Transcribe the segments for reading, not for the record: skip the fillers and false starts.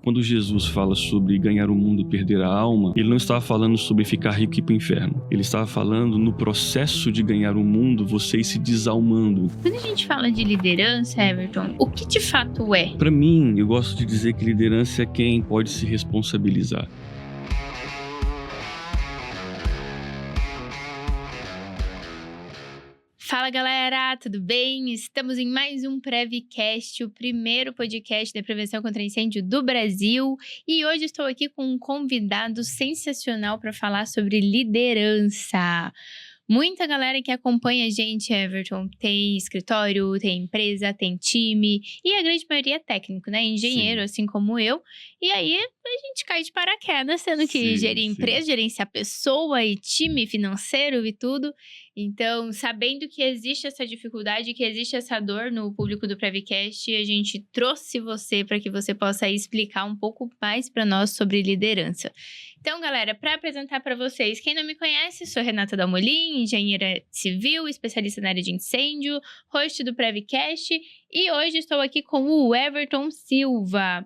Quando Jesus fala sobre ganhar o mundo e perder a alma, ele não estava falando sobre ficar rico e ir para o inferno. Ele estava falando no processo de ganhar o mundo, você ir se desalmando. Quando a gente fala de liderança, Everton, o que de fato é? Para mim, eu gosto de dizer que liderança é quem pode se responsabilizar. Fala galera, tudo bem? Estamos em mais um Prevcast, o primeiro podcast de prevenção contra incêndio do Brasil. E hoje estou aqui com um convidado sensacional para falar sobre liderança. Muita galera que acompanha a gente, Everton, tem escritório, tem empresa, tem time, e a grande maioria é técnico, né? Engenheiro, assim como eu. E aí, a gente cai de paraquedas, tendo que gerir empresa, gerenciar pessoa e time financeiro e tudo. Então, sabendo que existe essa dificuldade, que existe essa dor no público do Prevcast, a gente trouxe você para que você possa explicar um pouco mais para nós sobre liderança. Então, galera, para apresentar para vocês, quem não me conhece, sou Renata Dalmolin, engenheira civil, especialista na área de incêndio, host do Prevcast, e hoje estou aqui com o Everton Silva.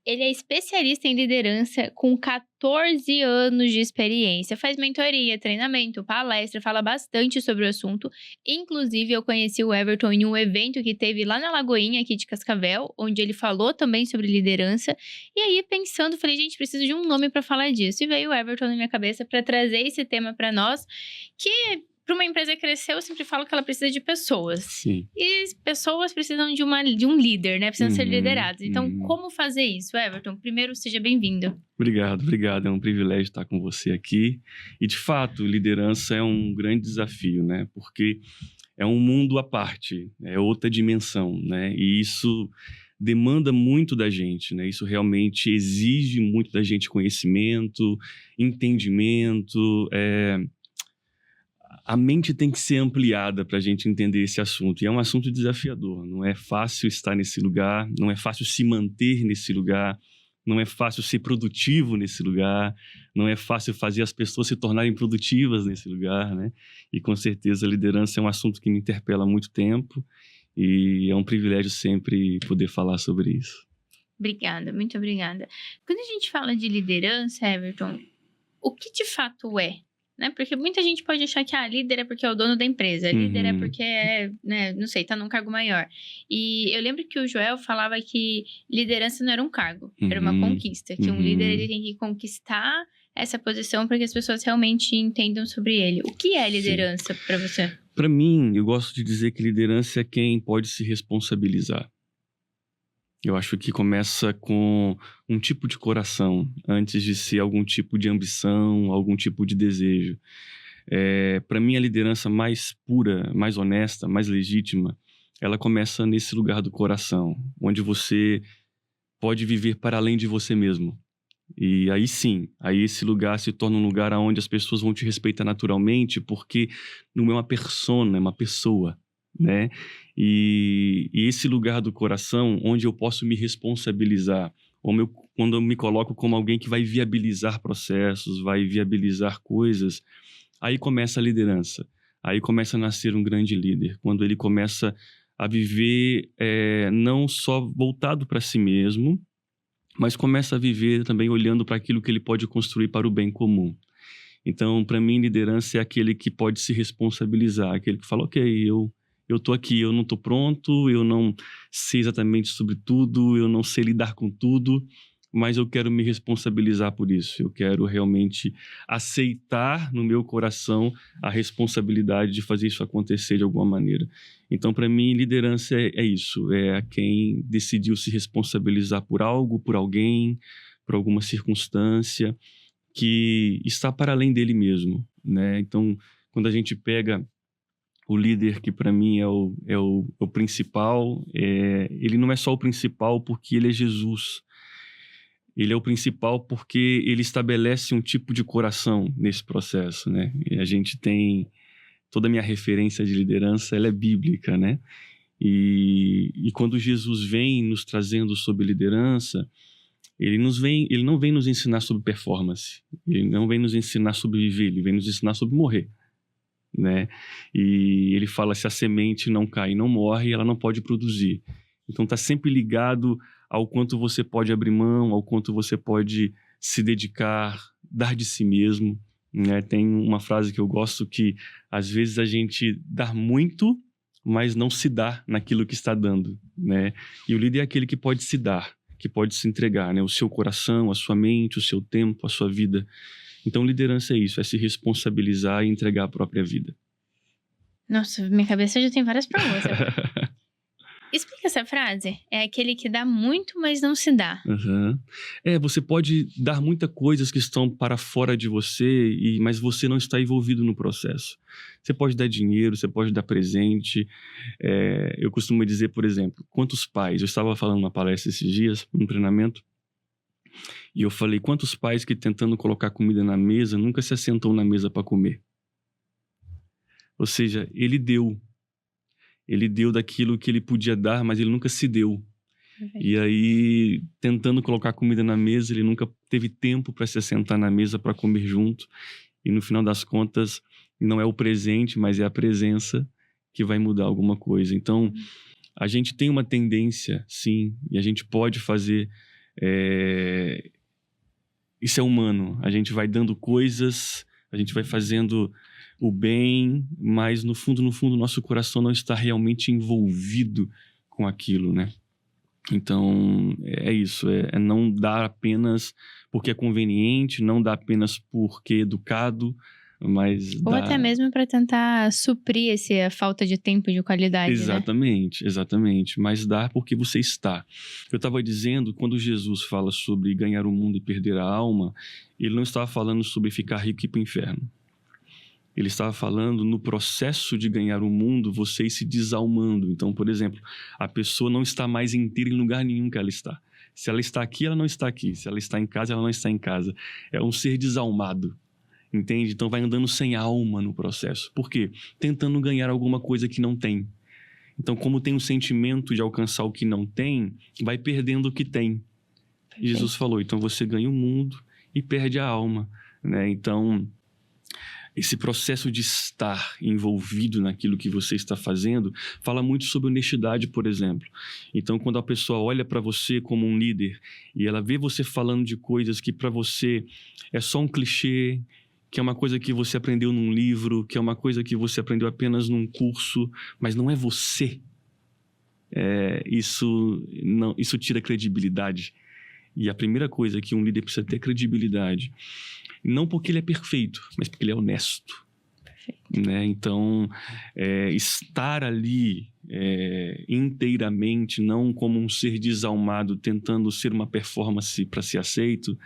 Ele é especialista em liderança com 14 anos de experiência, faz mentoria, treinamento, palestra, fala bastante sobre o assunto. Inclusive, eu conheci o Everton em um evento que teve lá na Lagoinha, aqui de Cascavel, onde ele falou também sobre liderança. E aí, pensando, falei, gente, preciso de um nome para falar disso. E veio o Everton na minha cabeça para trazer esse tema para nós, que para uma empresa crescer, eu sempre falo que ela precisa de pessoas. Sim. E pessoas precisam de um líder, né? Precisam ser liderados. Então, como fazer isso, Everton? Primeiro, seja bem-vindo. Obrigado. É um privilégio estar com você aqui. E, de fato, liderança é um grande desafio, né? Porque é um mundo à parte, é outra dimensão, né? E isso demanda muito da gente, né? Isso realmente exige muito da gente conhecimento, entendimento, a mente tem que ser ampliada para a gente entender esse assunto. E é um assunto desafiador. Não é fácil estar nesse lugar, não é fácil se manter nesse lugar, não é fácil ser produtivo nesse lugar, não é fácil fazer as pessoas se tornarem produtivas nesse lugar, né? E com certeza a liderança é um assunto que me interpela há muito tempo e é um privilégio sempre poder falar sobre isso. Obrigada, muito obrigada. Quando a gente fala de liderança, Everton, o que de fato é? Né? Porque muita gente pode achar que líder é porque é o dono da empresa, líder é porque é, né, não sei, tá num cargo maior. E eu lembro que o Joel falava que liderança não era um cargo, era uma conquista, que um líder ele tem que conquistar essa posição para que as pessoas realmente entendam sobre ele. O que é liderança para você? Para mim, eu gosto de dizer que liderança é quem pode se responsabilizar. Eu acho que começa com um tipo de coração, antes de ser algum tipo de ambição, algum tipo de desejo. Para mim, a liderança mais pura, mais honesta, mais legítima, ela começa nesse lugar do coração, onde você pode viver para além de você mesmo. E aí sim, aí esse lugar se torna um lugar onde as pessoas vão te respeitar naturalmente, porque não é uma persona, é uma pessoa, né? E esse lugar do coração, onde eu posso me responsabilizar, quando eu me coloco como alguém que vai viabilizar processos, vai viabilizar coisas, aí começa a liderança. Aí começa a nascer um grande líder, quando ele começa a viver não só voltado para si mesmo, mas começa a viver também olhando para aquilo que ele pode construir para o bem comum. Então, para mim, liderança é aquele que pode se responsabilizar, aquele que fala, ok, eu estou aqui, eu não estou pronto, eu não sei exatamente sobre tudo, eu não sei lidar com tudo, mas eu quero me responsabilizar por isso. Eu quero realmente aceitar no meu coração a responsabilidade de fazer isso acontecer de alguma maneira. Então, para mim, liderança é isso, é quem decidiu se responsabilizar por algo, por alguém, por alguma circunstância que está para além dele mesmo, né? Então, quando a gente pega o líder, que para mim é o principal, ele não é só o principal porque ele é Jesus. Ele é o principal porque ele estabelece um tipo de coração nesse processo, né? E a gente tem... Toda a minha referência de liderança, ela é bíblica, né? E quando Jesus vem nos trazendo sobre liderança, ele não vem nos ensinar sobre performance. Ele não vem nos ensinar sobre viver, ele vem nos ensinar sobre morrer, né? E ele fala, se a semente não cai e não morre, ela não pode produzir. Então está sempre ligado ao quanto você pode abrir mão, ao quanto você pode se dedicar, dar de si mesmo, né? Tem uma frase que eu gosto que, às vezes, a gente dá muito, mas não se dá naquilo que está dando, né? E o líder é aquele que pode se dar, que pode se entregar, né? O seu coração, a sua mente, o seu tempo, a sua vida. Então, liderança é isso, é se responsabilizar e entregar a própria vida. Nossa, minha cabeça já tem várias perguntas. Explica essa frase. É aquele que dá muito, mas não se dá. Uhum. Você pode dar muitas coisas que estão para fora de você, mas você não está envolvido no processo. Você pode dar dinheiro, você pode dar presente. Eu costumo dizer, por exemplo, quantos pais... Eu estava falando numa palestra esses dias, num treinamento, e eu falei, quantos pais que tentando colocar comida na mesa nunca se assentou na mesa para comer? Ou seja, ele deu daquilo que ele podia dar, mas ele nunca se deu. Perfeito. E aí, tentando colocar comida na mesa, ele nunca teve tempo para se assentar na mesa para comer junto. E no final das contas, não é o presente, mas é a presença que vai mudar alguma coisa. Então, a gente tem uma tendência, sim, e a gente pode fazer... Isso é humano. A gente vai dando coisas, a gente vai fazendo o bem, mas no fundo, nosso coração não está realmente envolvido com aquilo, né? Então, é isso, é não dar apenas porque é conveniente, não dar apenas porque é educado, mas Ou até mesmo para tentar suprir essa falta de tempo de qualidade, Exatamente, né? Exatamente, mas dar porque você está. Eu estava dizendo, quando Jesus fala sobre ganhar o mundo e perder a alma, ele não estava falando sobre ficar rico e ir para o inferno. Ele estava falando no processo de ganhar o mundo, você ir se desalmando. Então, por exemplo, a pessoa não está mais inteira em lugar nenhum que ela está. Se ela está aqui, ela não está aqui. Se ela está em casa, ela não está em casa. É um ser desalmado, entende? Então, vai andando sem alma no processo. Por quê? Tentando ganhar alguma coisa que não tem. Então, como tem o sentimento de alcançar o que não tem, vai perdendo o que tem. E Jesus falou, então você ganha o mundo e perde a alma, né? Então... esse processo de estar envolvido naquilo que você está fazendo fala muito sobre honestidade, por exemplo. Então, quando a pessoa olha para você como um líder e ela vê você falando de coisas que para você é só um clichê, que é uma coisa que você aprendeu num livro, que é uma coisa que você aprendeu apenas num curso, mas não é você, isso tira credibilidade. E a primeira coisa que um líder precisa ter credibilidade, não porque ele é perfeito, mas porque ele é honesto. Perfeito. Né? Então, estar ali inteiramente, não como um ser desalmado, tentando ser uma performance para ser aceito,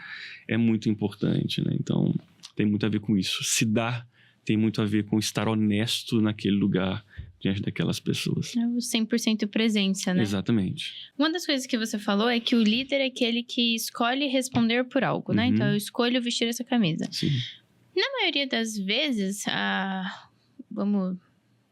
é muito importante. Né? Então, tem muito a ver com isso. Se dar tem muito a ver com estar honesto naquele lugar, diante daquelas pessoas. É o 100% presença, né? Exatamente. Uma das coisas que você falou é que o líder é aquele que escolhe responder por algo, né? Então, eu escolho vestir essa camisa. Sim. Na maioria das vezes,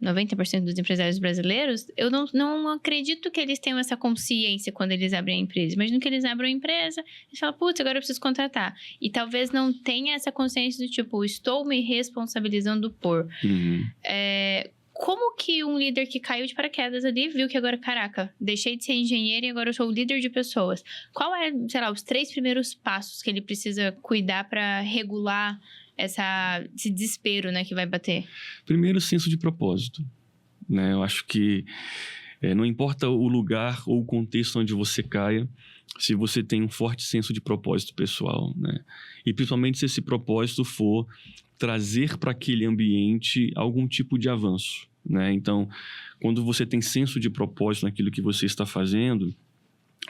90% dos empresários brasileiros, eu não acredito que eles tenham essa consciência quando eles abrem a empresa. Imagina que eles abrem a empresa e falam, putz, agora eu preciso contratar. E talvez não tenha essa consciência do tipo, estou me responsabilizando por. Como que um líder que caiu de paraquedas ali viu que agora, caraca, deixei de ser engenheiro e agora eu sou o líder de pessoas? Qual é, sei lá, os 3 primeiros passos que ele precisa cuidar para regular esse desespero, né, que vai bater? Primeiro, senso de propósito. Né? Eu acho que não importa o lugar ou o contexto onde você caia, se você tem um forte senso de propósito pessoal, né? E principalmente se esse propósito for trazer para aquele ambiente algum tipo de avanço, né? Então, quando você tem senso de propósito naquilo que você está fazendo,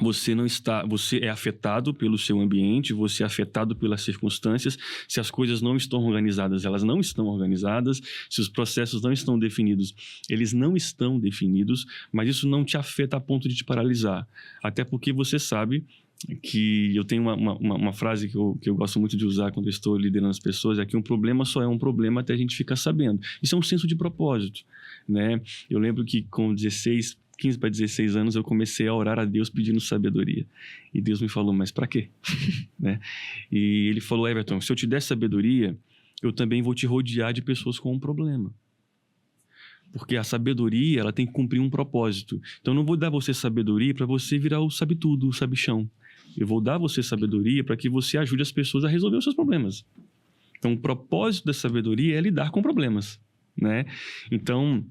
você é afetado pelo seu ambiente, você é afetado pelas circunstâncias. Se as coisas não estão organizadas, elas não estão organizadas. Se os processos não estão definidos, eles não estão definidos, mas isso não te afeta a ponto de te paralisar. Até porque você sabe que eu tenho uma frase que eu gosto muito de usar quando eu estou liderando as pessoas, é que um problema só é um problema até a gente ficar sabendo. Isso é um senso de propósito, né? Eu lembro que com 15 para 16 anos, eu comecei a orar a Deus pedindo sabedoria. E Deus me falou, mas para quê? Né? E ele falou, Everton, se eu te der sabedoria, eu também vou te rodear de pessoas com um problema. Porque a sabedoria, ela tem que cumprir um propósito. Então, eu não vou dar você sabedoria para você virar o sabe-tudo, o sabichão. Eu vou dar você sabedoria para que você ajude as pessoas a resolver os seus problemas. Então, o propósito da sabedoria é lidar com problemas, né? Então,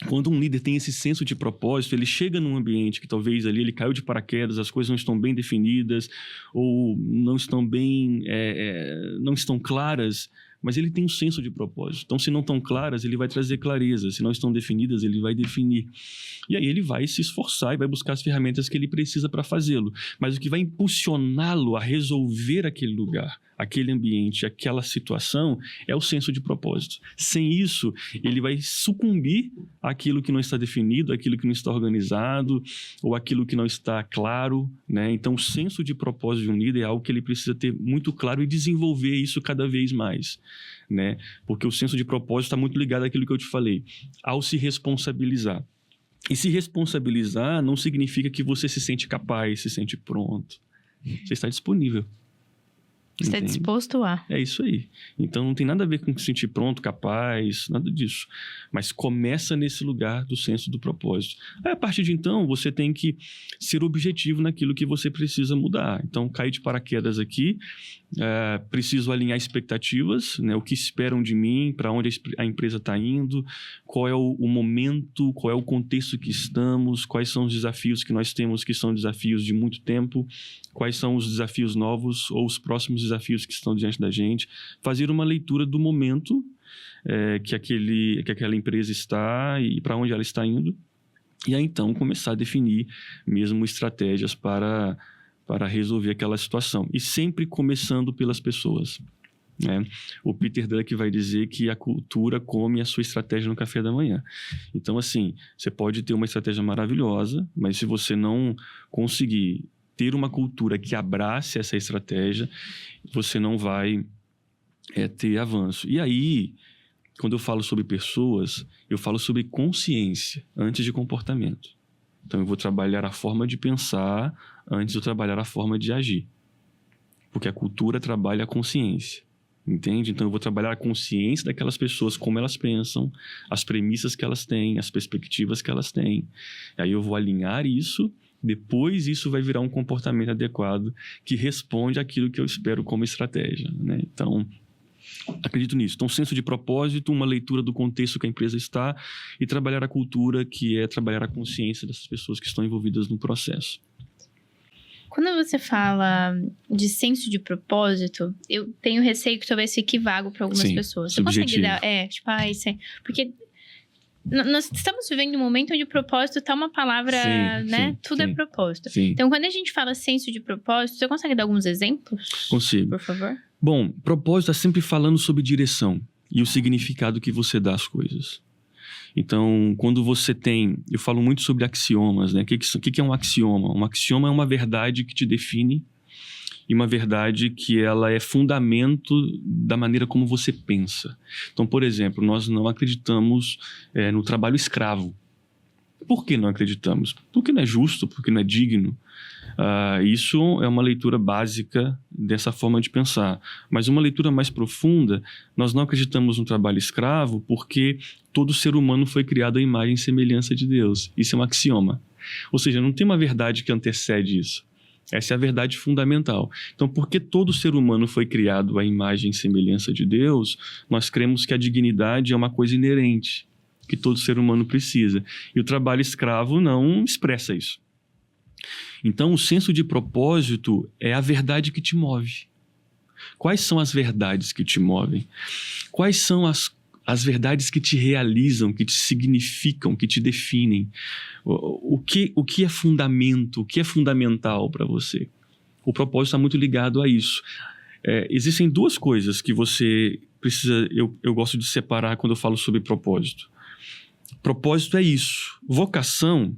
quando um líder tem esse senso de propósito, ele chega num ambiente que talvez ali ele caiu de paraquedas, as coisas não estão bem definidas ou não estão bem, não estão claras, mas ele tem um senso de propósito. Então, se não estão claras, ele vai trazer clareza. Se não estão definidas, ele vai definir. E aí ele vai se esforçar e vai buscar as ferramentas que ele precisa para fazê-lo. Mas o que vai impulsioná-lo a resolver aquele lugar, aquele ambiente, aquela situação, é o senso de propósito. Sem isso, ele vai sucumbir àquilo que não está definido, àquilo que não está organizado, ou àquilo que não está claro, né? Então, o senso de propósito de um líder é algo que ele precisa ter muito claro e desenvolver isso cada vez mais, né? Porque o senso de propósito está muito ligado àquilo que eu te falei, ao se responsabilizar. E se responsabilizar não significa que você se sente capaz, se sente pronto. Você está disponível. Você está disposto a. É isso aí. Então, não tem nada a ver com se sentir pronto, capaz, nada disso. Mas começa nesse lugar do senso do propósito. Aí, a partir de então, você tem que ser objetivo naquilo que você precisa mudar. Então, cair de paraquedas aqui, preciso alinhar expectativas, né? O que esperam de mim, para onde a empresa está indo, qual é o momento, qual é o contexto que estamos, quais são os desafios que nós temos que são desafios de muito tempo, quais são os desafios novos ou os próximos desafios que estão diante da gente, fazer uma leitura do momento que aquela empresa está e para onde ela está indo, e aí então começar a definir mesmo estratégias para resolver aquela situação, e sempre começando pelas pessoas, né? O Peter Drucker vai dizer que a cultura come a sua estratégia no café da manhã. Então, assim, você pode ter uma estratégia maravilhosa, mas se você não conseguir ter uma cultura que abrace essa estratégia, você não vai ter avanço. E aí, quando eu falo sobre pessoas, eu falo sobre consciência antes de comportamento. Então, eu vou trabalhar a forma de pensar antes de eu trabalhar a forma de agir. Porque a cultura trabalha a consciência, entende? Então, eu vou trabalhar a consciência daquelas pessoas, como elas pensam, as premissas que elas têm, as perspectivas que elas têm. E aí eu vou alinhar isso. Depois isso vai virar um comportamento adequado que responde àquilo que eu espero como estratégia, né? Então, acredito nisso. Então, senso de propósito, uma leitura do contexto que a empresa está e trabalhar a cultura, que é trabalhar a consciência dessas pessoas que estão envolvidas no processo. Quando você fala de senso de propósito, eu tenho receio que talvez fique vago para algumas pessoas. Você consegue dar... isso aí. Porque... nós estamos vivendo um momento onde o propósito está uma palavra, né? Tudo é propósito. Sim. Então, quando a gente fala senso de propósito, você consegue dar alguns exemplos? Consigo. Por favor. Bom, propósito está sempre falando sobre direção e o significado que você dá às coisas. Então, quando você tem... eu falo muito sobre axiomas, né? O que é um axioma? Um axioma é uma verdade que te define e uma verdade que ela é fundamento da maneira como você pensa. Então, por exemplo, nós não acreditamos no trabalho escravo. Por que não acreditamos? Porque não é justo, porque não é digno. Isso é uma leitura básica dessa forma de pensar. Mas uma leitura mais profunda, nós não acreditamos no trabalho escravo porque todo ser humano foi criado à imagem e semelhança de Deus. Isso é um axioma. Ou seja, não tem uma verdade que antecede isso. Essa é a verdade fundamental. Então, porque todo ser humano foi criado à imagem e semelhança de Deus, nós cremos que a dignidade é uma coisa inerente, que todo ser humano precisa. E o trabalho escravo não expressa isso. Então, o senso de propósito é a verdade que te move. Quais são as verdades que te movem? Quais são as verdades que te realizam, que te significam, que te definem? O que é fundamento, o que é fundamental para você? O propósito está muito ligado a isso. Existem duas coisas que você precisa... Eu gosto de separar quando eu falo sobre propósito. Propósito é isso. Vocação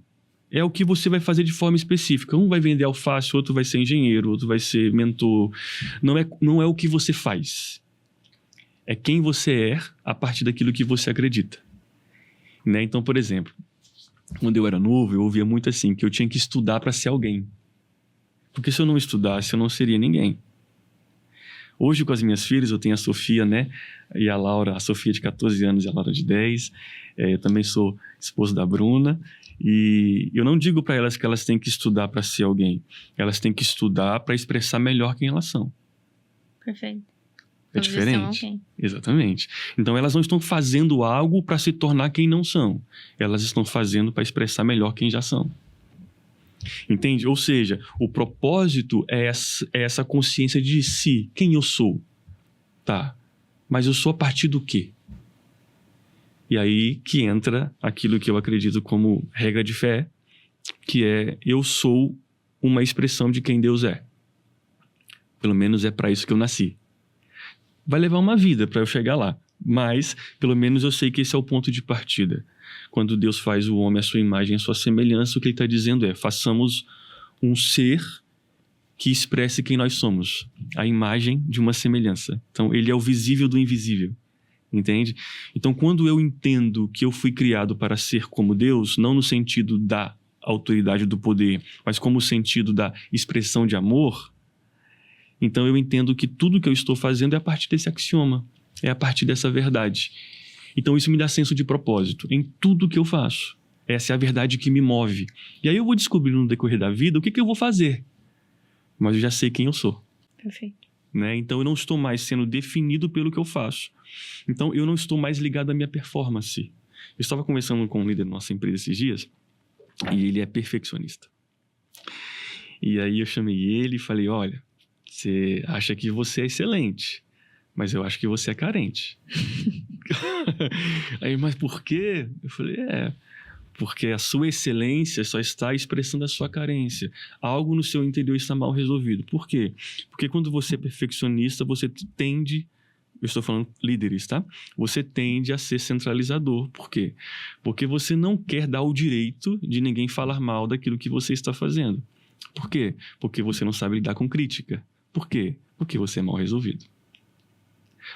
é o que você vai fazer de forma específica. Um vai vender alface, outro vai ser engenheiro, outro vai ser mentor. Não é o que você faz. É quem você é a partir daquilo que você acredita. Né? Então, por exemplo, quando eu era novo, eu ouvia muito assim, que eu tinha que estudar para ser alguém. Porque se eu não estudasse, eu não seria ninguém. Hoje, com as minhas filhas, eu tenho a Sofia, né? E a Laura, a Sofia de 14 anos e a Laura de 10. Eu também sou esposo da Bruna. E eu não digo para elas que elas têm que estudar para ser alguém. Elas têm que estudar para expressar melhor quem elas são. Perfeito. É diferente. Exatamente. Então, elas não estão fazendo algo para se tornar quem não são. Elas estão fazendo para expressar melhor quem já são. Entende? Ou seja, o propósito é essa consciência de si. Quem eu sou? Tá. Mas eu sou a partir do quê? E aí que entra aquilo que eu acredito como regra de fé, que é: eu sou uma expressão de quem Deus é. Pelo menos é para isso que eu nasci. Vai levar uma vida para eu chegar lá, mas pelo menos eu sei que esse é o ponto de partida. Quando Deus faz o homem à sua imagem, à sua semelhança, o que ele está dizendo é: façamos um ser que expresse quem nós somos, a imagem de uma semelhança. Então, ele é o visível do invisível. Entende? Então, quando eu entendo que eu fui criado para ser como Deus, não no sentido da autoridade do poder, mas como o sentido da expressão de amor, então eu entendo que tudo que eu estou fazendo é a partir desse axioma, é a partir dessa verdade. Então, isso me dá senso de propósito em tudo que eu faço. Essa é a verdade que me move. E aí eu vou descobrir no decorrer da vida o que eu vou fazer. Mas eu já sei quem eu sou. Perfeito. Né? Então, eu não estou mais sendo definido pelo que eu faço. Então, eu não estou mais ligado à minha performance. Eu estava conversando com um líder da nossa empresa esses dias, e ele é perfeccionista. E aí eu chamei ele e falei: olha, você acha que você é excelente, mas eu acho que você é carente. Aí, mas por quê? Eu falei: porque a sua excelência só está expressando a sua carência. Algo no seu interior está mal resolvido. Por quê? Porque quando você é perfeccionista, você tende... Eu estou falando líderes, tá? Você tende a ser centralizador. Por quê? Porque você não quer dar o direito de ninguém falar mal daquilo que você está fazendo. Por quê? Porque você não sabe lidar com crítica. Por quê? Porque você é mal resolvido.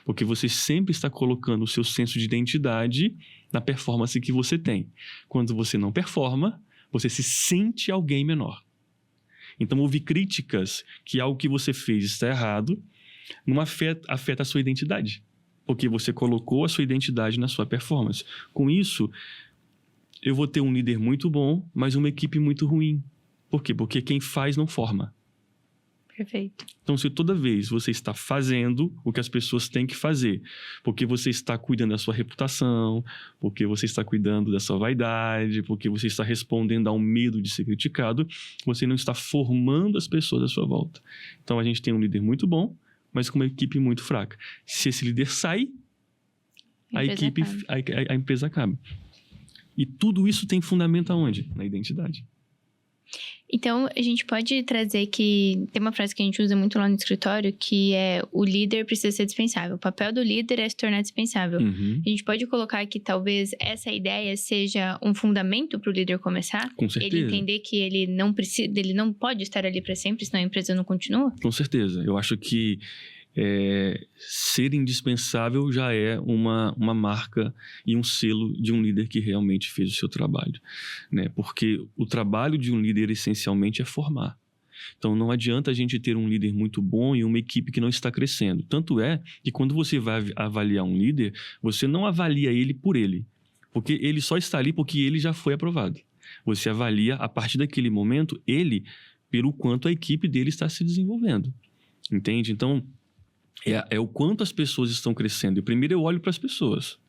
Porque você sempre está colocando o seu senso de identidade na performance que você tem. Quando você não performa, você se sente alguém menor. Então, ouvir críticas que algo que você fez está errado não afeta a sua identidade. Porque você colocou a sua identidade na sua performance. Com isso, eu vou ter um líder muito bom, mas uma equipe muito ruim. Por quê? Porque quem faz não forma. Perfeito. Então, se toda vez você está fazendo o que as pessoas têm que fazer, porque você está cuidando da sua reputação, porque você está cuidando da sua vaidade, porque você está respondendo ao medo de ser criticado, você não está formando as pessoas à sua volta. Então, a gente tem um líder muito bom, mas com uma equipe muito fraca. Se esse líder sai, a empresa acaba. E tudo isso tem fundamento aonde? Na identidade. Então, a gente pode trazer que... Tem uma frase que a gente usa muito lá no escritório, que é: o líder precisa ser dispensável. O papel do líder é se tornar dispensável. Uhum. A gente pode colocar que talvez essa ideia seja um fundamento para o líder começar? Com certeza. Ele entender que ele não precisa, ele não pode estar ali para sempre, senão a empresa não continua? Com certeza. Eu acho que ser indispensável já é uma marca e um selo de um líder que realmente fez o seu trabalho, né? Porque o trabalho de um líder essencialmente é formar. Então não adianta a gente ter um líder muito bom e uma equipe que não está crescendo. Tanto é que quando você vai avaliar um líder, você não avalia ele por ele, porque ele só está ali porque ele já foi aprovado. Você avalia a partir daquele momento ele pelo quanto a equipe dele está se desenvolvendo. Entende? Então é o quanto as pessoas estão crescendo. E primeiro eu olho para as pessoas.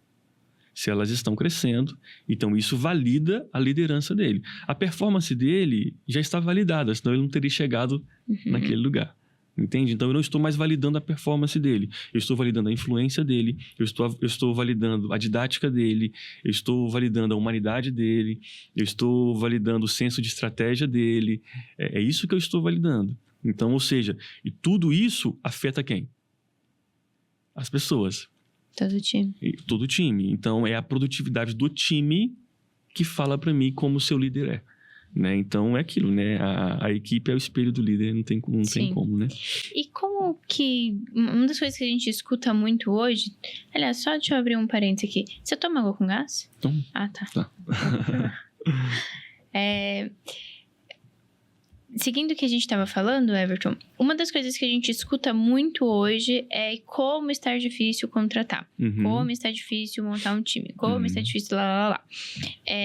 Se elas estão crescendo, então isso valida a liderança dele. A performance dele já está validada, senão ele não teria chegado naquele lugar. Entende? Então eu não estou mais validando a performance dele. Eu estou validando a influência dele, eu estou validando a didática dele, eu estou validando a humanidade dele, eu estou validando o senso de estratégia dele. É isso que eu estou validando. Então, ou seja, e tudo isso afeta quem? As pessoas. Todo o time. Todo o time. Então, é a produtividade do time que fala para mim como o seu líder é. Né? Então, é aquilo, né? A equipe é o espelho do líder, não tem como, né? E como que... Uma das coisas que a gente escuta muito hoje... Aliás, só deixa eu abrir um parênteses aqui. Você toma água com gás? Então, Ah, tá. seguindo o que a gente estava falando, Everton, uma das coisas que a gente escuta muito hoje é como está difícil contratar, como está difícil montar um time, como está difícil lá.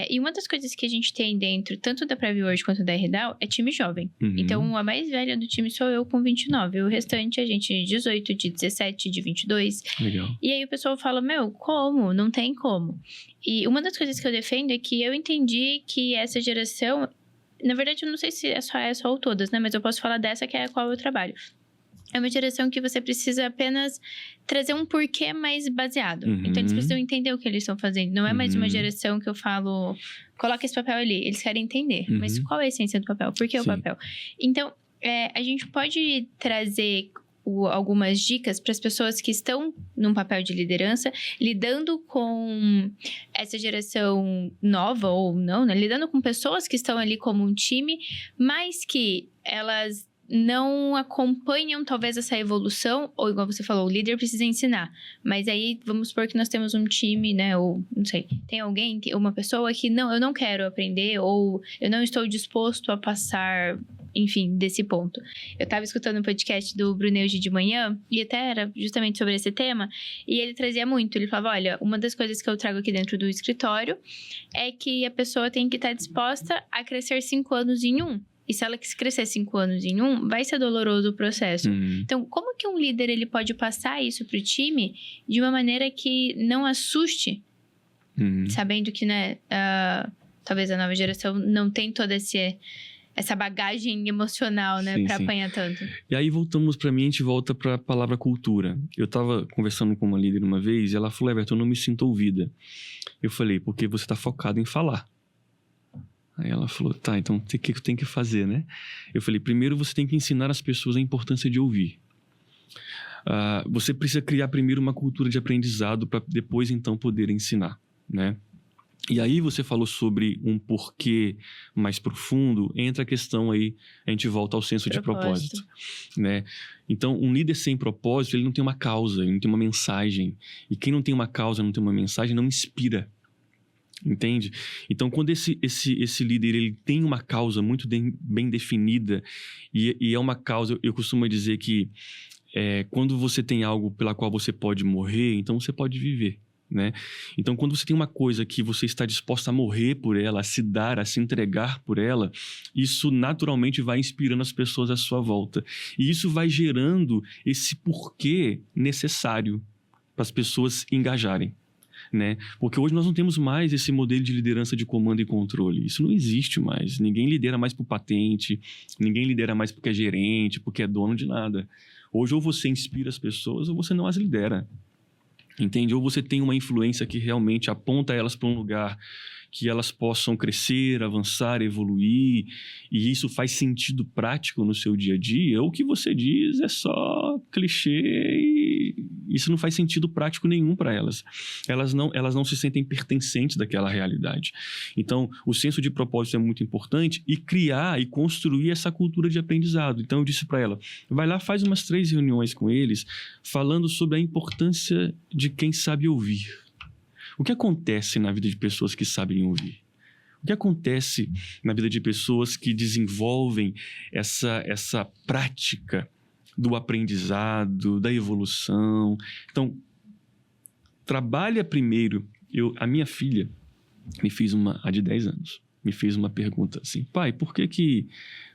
E uma das coisas que a gente tem dentro, tanto da PreviWord quanto da RDAO, é time jovem. Então, a mais velha do time sou eu com 29, o restante a gente de 18, de 17, de 22. Legal. E aí o pessoal fala, como? Não tem como. E uma das coisas que eu defendo é que eu entendi que essa geração... Na verdade, eu não sei se é só ou todas, né? Mas eu posso falar dessa que é a qual eu trabalho. É uma geração que você precisa apenas trazer um porquê mais baseado. Então, eles precisam entender o que eles estão fazendo. Não é mais uma geração que eu falo, coloca esse papel ali. Eles querem entender. Mas qual é a essência do papel? Por que o papel? Então, a gente pode trazer algumas dicas para as pessoas que estão num papel de liderança, lidando com essa geração nova ou não, né? Lidando com pessoas que estão ali como um time, mas que elas não acompanham talvez essa evolução, ou igual você falou, o líder precisa ensinar. Mas aí, vamos supor que nós temos um time, né, ou não sei, tem alguém, uma pessoa que eu não quero aprender, ou eu não estou disposto a passar, enfim, desse ponto. Eu estava escutando um podcast do Brunel de manhã, e até era justamente sobre esse tema, e ele trazia muito, ele falava, olha, uma das coisas que eu trago aqui dentro do escritório é que a pessoa tem que estar disposta a crescer 5 anos em um. E se ela crescer 5 anos em um, vai ser doloroso o processo. Então, como que um líder ele pode passar isso para o time de uma maneira que não assuste, sabendo que, né, talvez a nova geração não tem toda essa bagagem emocional, né, para apanhar tanto. E aí voltamos para mim, a gente volta para a palavra cultura. Eu estava conversando com uma líder uma vez e ela falou, Everton, eu não me sinto ouvida. Eu falei, porque você está focado em falar. Aí ela falou, tá, então o que eu tenho que fazer, né? Eu falei, primeiro você tem que ensinar as pessoas a importância de ouvir. Você precisa criar primeiro uma cultura de aprendizado para depois, então, poder ensinar, né? E aí você falou sobre um porquê mais profundo, entra a questão aí, a gente volta ao senso de propósito, né? Então, um líder sem propósito, ele não tem uma causa, ele não tem uma mensagem. E quem não tem uma causa, não tem uma mensagem, não inspira. Entende? Então, quando esse líder ele tem uma causa muito bem definida e é uma causa, eu costumo dizer que quando você tem algo pela qual você pode morrer, então você pode viver, né? Então, quando você tem uma coisa que você está disposto a morrer por ela, a se dar, a se entregar por ela, isso naturalmente vai inspirando as pessoas à sua volta. E isso vai gerando esse porquê necessário para as pessoas engajarem. Né? Porque hoje nós não temos mais esse modelo de liderança de comando e controle. Isso não existe mais. Ninguém lidera mais por patente, ninguém lidera mais porque é gerente, porque é dono de nada. Hoje ou você inspira as pessoas ou você não as lidera. Entende? Ou você tem uma influência que realmente aponta elas para um lugar que elas possam crescer, avançar, evoluir, e isso faz sentido prático no seu dia a dia, ou o que você diz é só clichê e isso não faz sentido prático nenhum para elas. Elas não se sentem pertencentes daquela realidade. Então, o senso de propósito é muito importante e criar e construir essa cultura de aprendizado. Então, eu disse para ela, vai lá, faz umas 3 reuniões com eles, falando sobre a importância de quem sabe ouvir. O que acontece na vida de pessoas que sabem ouvir? O que acontece na vida de pessoas que desenvolvem essa prática do aprendizado, da evolução? Então, trabalha primeiro. A minha filha me fez a de 10 anos, me fez uma pergunta assim, pai, por que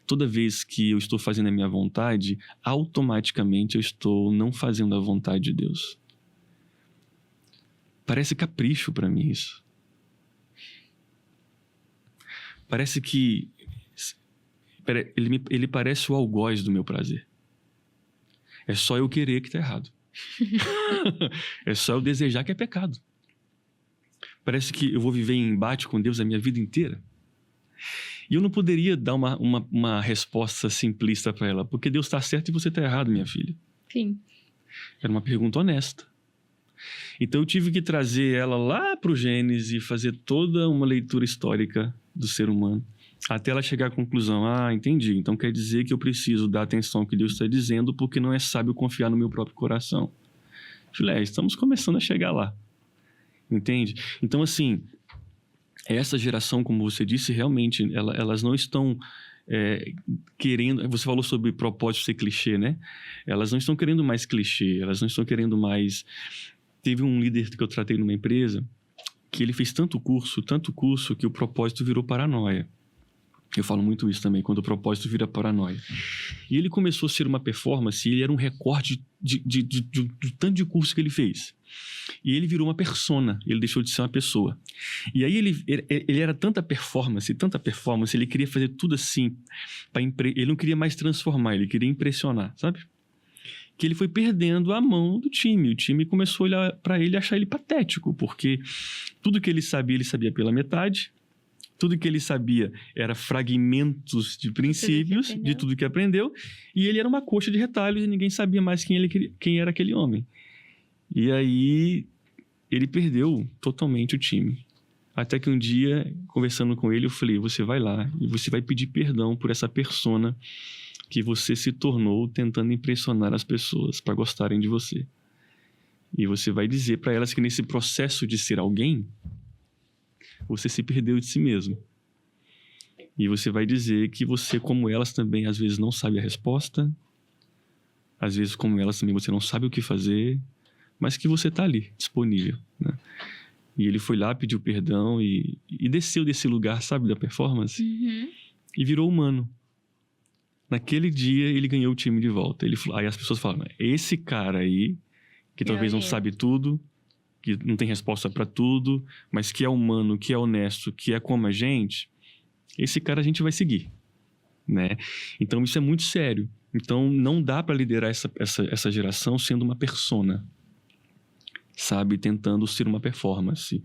toda vez que eu estou fazendo a minha vontade, automaticamente eu estou não fazendo a vontade de Deus? Parece capricho para mim isso. Parece que ele parece o algoz do meu prazer. É só eu querer que tá errado. É só eu desejar que é pecado. Parece que eu vou viver em embate com Deus a minha vida inteira. E eu não poderia dar uma resposta simplista para ela, porque Deus está certo e você está errado, minha filha. Sim. Era uma pergunta honesta. Então eu tive que trazer ela lá para o Gênesis e fazer toda uma leitura histórica do ser humano, até ela chegar à conclusão, entendi, então quer dizer que eu preciso dar atenção ao que Deus está dizendo, porque não é sábio confiar no meu próprio coração. Filé, estamos começando a chegar lá, entende? Então assim, essa geração, como você disse, realmente, elas não estão querendo... Você falou sobre propósito ser clichê, né? Elas não estão querendo mais clichê, elas não estão querendo mais... Teve um líder que eu tratei numa empresa que ele fez tanto curso, que o propósito virou paranoia. Eu falo muito isso também, quando o propósito vira paranoia. E ele começou a ser uma performance, e ele era um recorde do tanto de curso que ele fez. E ele virou uma persona, ele deixou de ser uma pessoa. E aí ele era tanta performance, ele queria fazer tudo assim, ele não queria mais transformar, ele queria impressionar, sabe? Que ele foi perdendo a mão do time. O time começou a olhar para ele e achar ele patético, porque tudo que ele sabia pela metade. Tudo que ele sabia era fragmentos de princípios, de tudo que aprendeu, e ele era uma coxa de retalhos e ninguém sabia mais quem era aquele homem. E aí ele perdeu totalmente o time. Até que um dia, conversando com ele, eu falei, você vai lá e você vai pedir perdão por essa persona que você se tornou tentando impressionar as pessoas para gostarem de você. E você vai dizer para elas que nesse processo de ser alguém, você se perdeu de si mesmo. E você vai dizer que você, como elas também, às vezes não sabe a resposta. Às vezes, como elas também, você não sabe o que fazer. Mas que você está ali, disponível, né? E ele foi lá, pediu perdão e desceu desse lugar, sabe, da performance. Uhum. E virou humano. Naquele dia, ele ganhou o time de volta. Aí as pessoas falam, esse cara aí, que talvez não sabe tudo, que não tem resposta para tudo, mas que é humano, que é honesto, que é como a gente, esse cara a gente vai seguir, né? Então isso é muito sério. Então não dá para liderar essa geração sendo uma persona, sabe? Tentando ser uma performance.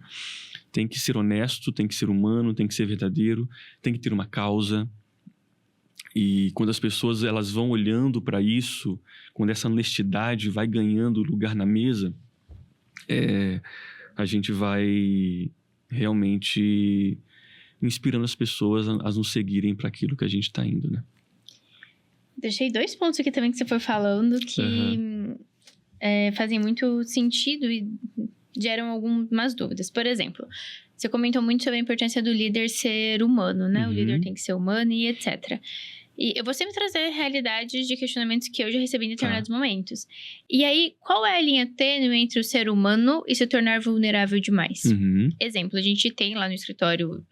Tem que ser honesto, tem que ser humano, tem que ser verdadeiro, tem que ter uma causa. E quando as pessoas elas vão olhando para isso, quando essa honestidade vai ganhando lugar na mesa, a gente vai realmente inspirando as pessoas a nos seguirem para aquilo que a gente está indo, né? Deixei 2 pontos aqui também que você foi falando que fazem muito sentido e geram algumas dúvidas. Por exemplo, você comentou muito sobre a importância do líder ser humano, né? O líder tem que ser humano e etc. E eu vou sempre trazer realidades de questionamentos que eu já recebi em determinados momentos. E aí, qual é a linha tênue entre o ser humano e se tornar vulnerável demais? Exemplo, a gente tem lá no escritório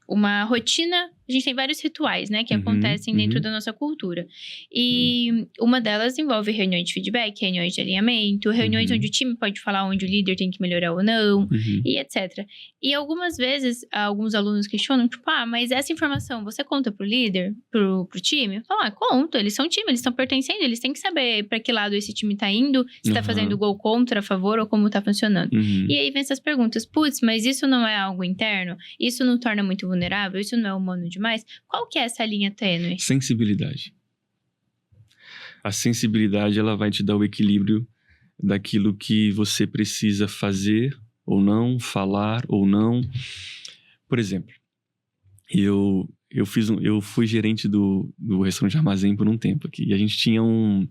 uma rotina, a gente tem vários rituais, né, que acontecem dentro da nossa cultura. E uma delas envolve reuniões de feedback, reuniões de alinhamento, reuniões onde o time pode falar onde o líder tem que melhorar ou não, e etc. E algumas vezes, alguns alunos questionam, tipo, mas essa informação você conta pro líder, pro time? Eu falo, conto, eles são time, eles estão pertencendo, eles têm que saber pra que lado esse time tá indo, se tá fazendo gol contra, a favor, ou como tá funcionando. E aí vem essas perguntas, putz, mas isso não é algo interno? Isso não torna muito vulnerável? Isso não é humano demais? Qual que é essa linha tênue? Sensibilidade. A sensibilidade, ela vai te dar o equilíbrio daquilo que você precisa fazer ou não, falar ou não. Por exemplo, eu fui gerente do restaurante Armazém por um tempo aqui. E a gente tinha um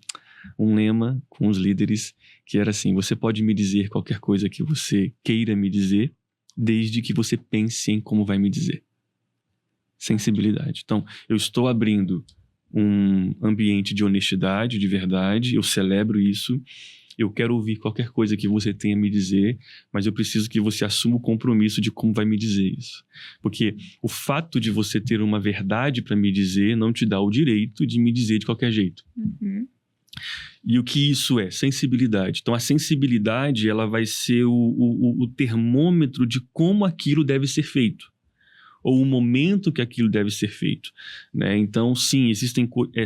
lema com os líderes que era assim, você pode me dizer qualquer coisa que você queira me dizer, desde que você pense em como vai me dizer. Sensibilidade. Então, eu estou abrindo um ambiente de honestidade, de verdade, eu celebro isso, eu quero ouvir qualquer coisa que você tenha a me dizer, mas eu preciso que você assuma o compromisso de como vai me dizer isso. Porque o fato de você ter uma verdade para me dizer não te dá o direito de me dizer de qualquer jeito. E o que isso é? Sensibilidade. Então, a sensibilidade ela vai ser o termômetro de como aquilo deve ser feito. Ou o momento que aquilo deve ser feito, né? Então, sim,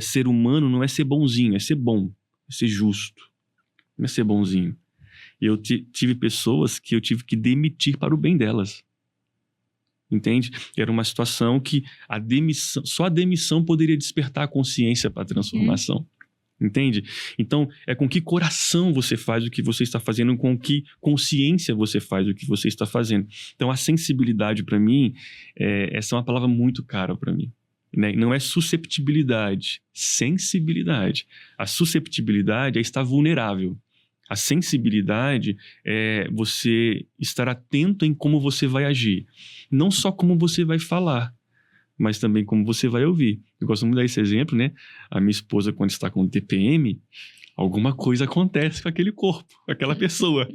ser humano não é ser bonzinho, é ser bom, é ser justo, não é ser bonzinho. Eu tive pessoas que eu tive que demitir para o bem delas, entende? Era uma situação que só a demissão poderia despertar a consciência para a transformação. Entende? Então, é com que coração você faz o que você está fazendo, com que consciência você faz o que você está fazendo. Então, a sensibilidade, para mim, essa é uma palavra muito cara para mim. Né? Não é susceptibilidade, sensibilidade. A susceptibilidade é estar vulnerável. A sensibilidade é você estar atento em como você vai agir. Não só como você vai falar, mas também como você vai ouvir. Eu gosto muito de dar esse exemplo, né? A minha esposa, quando está com TPM, alguma coisa acontece com aquele corpo, com aquela pessoa.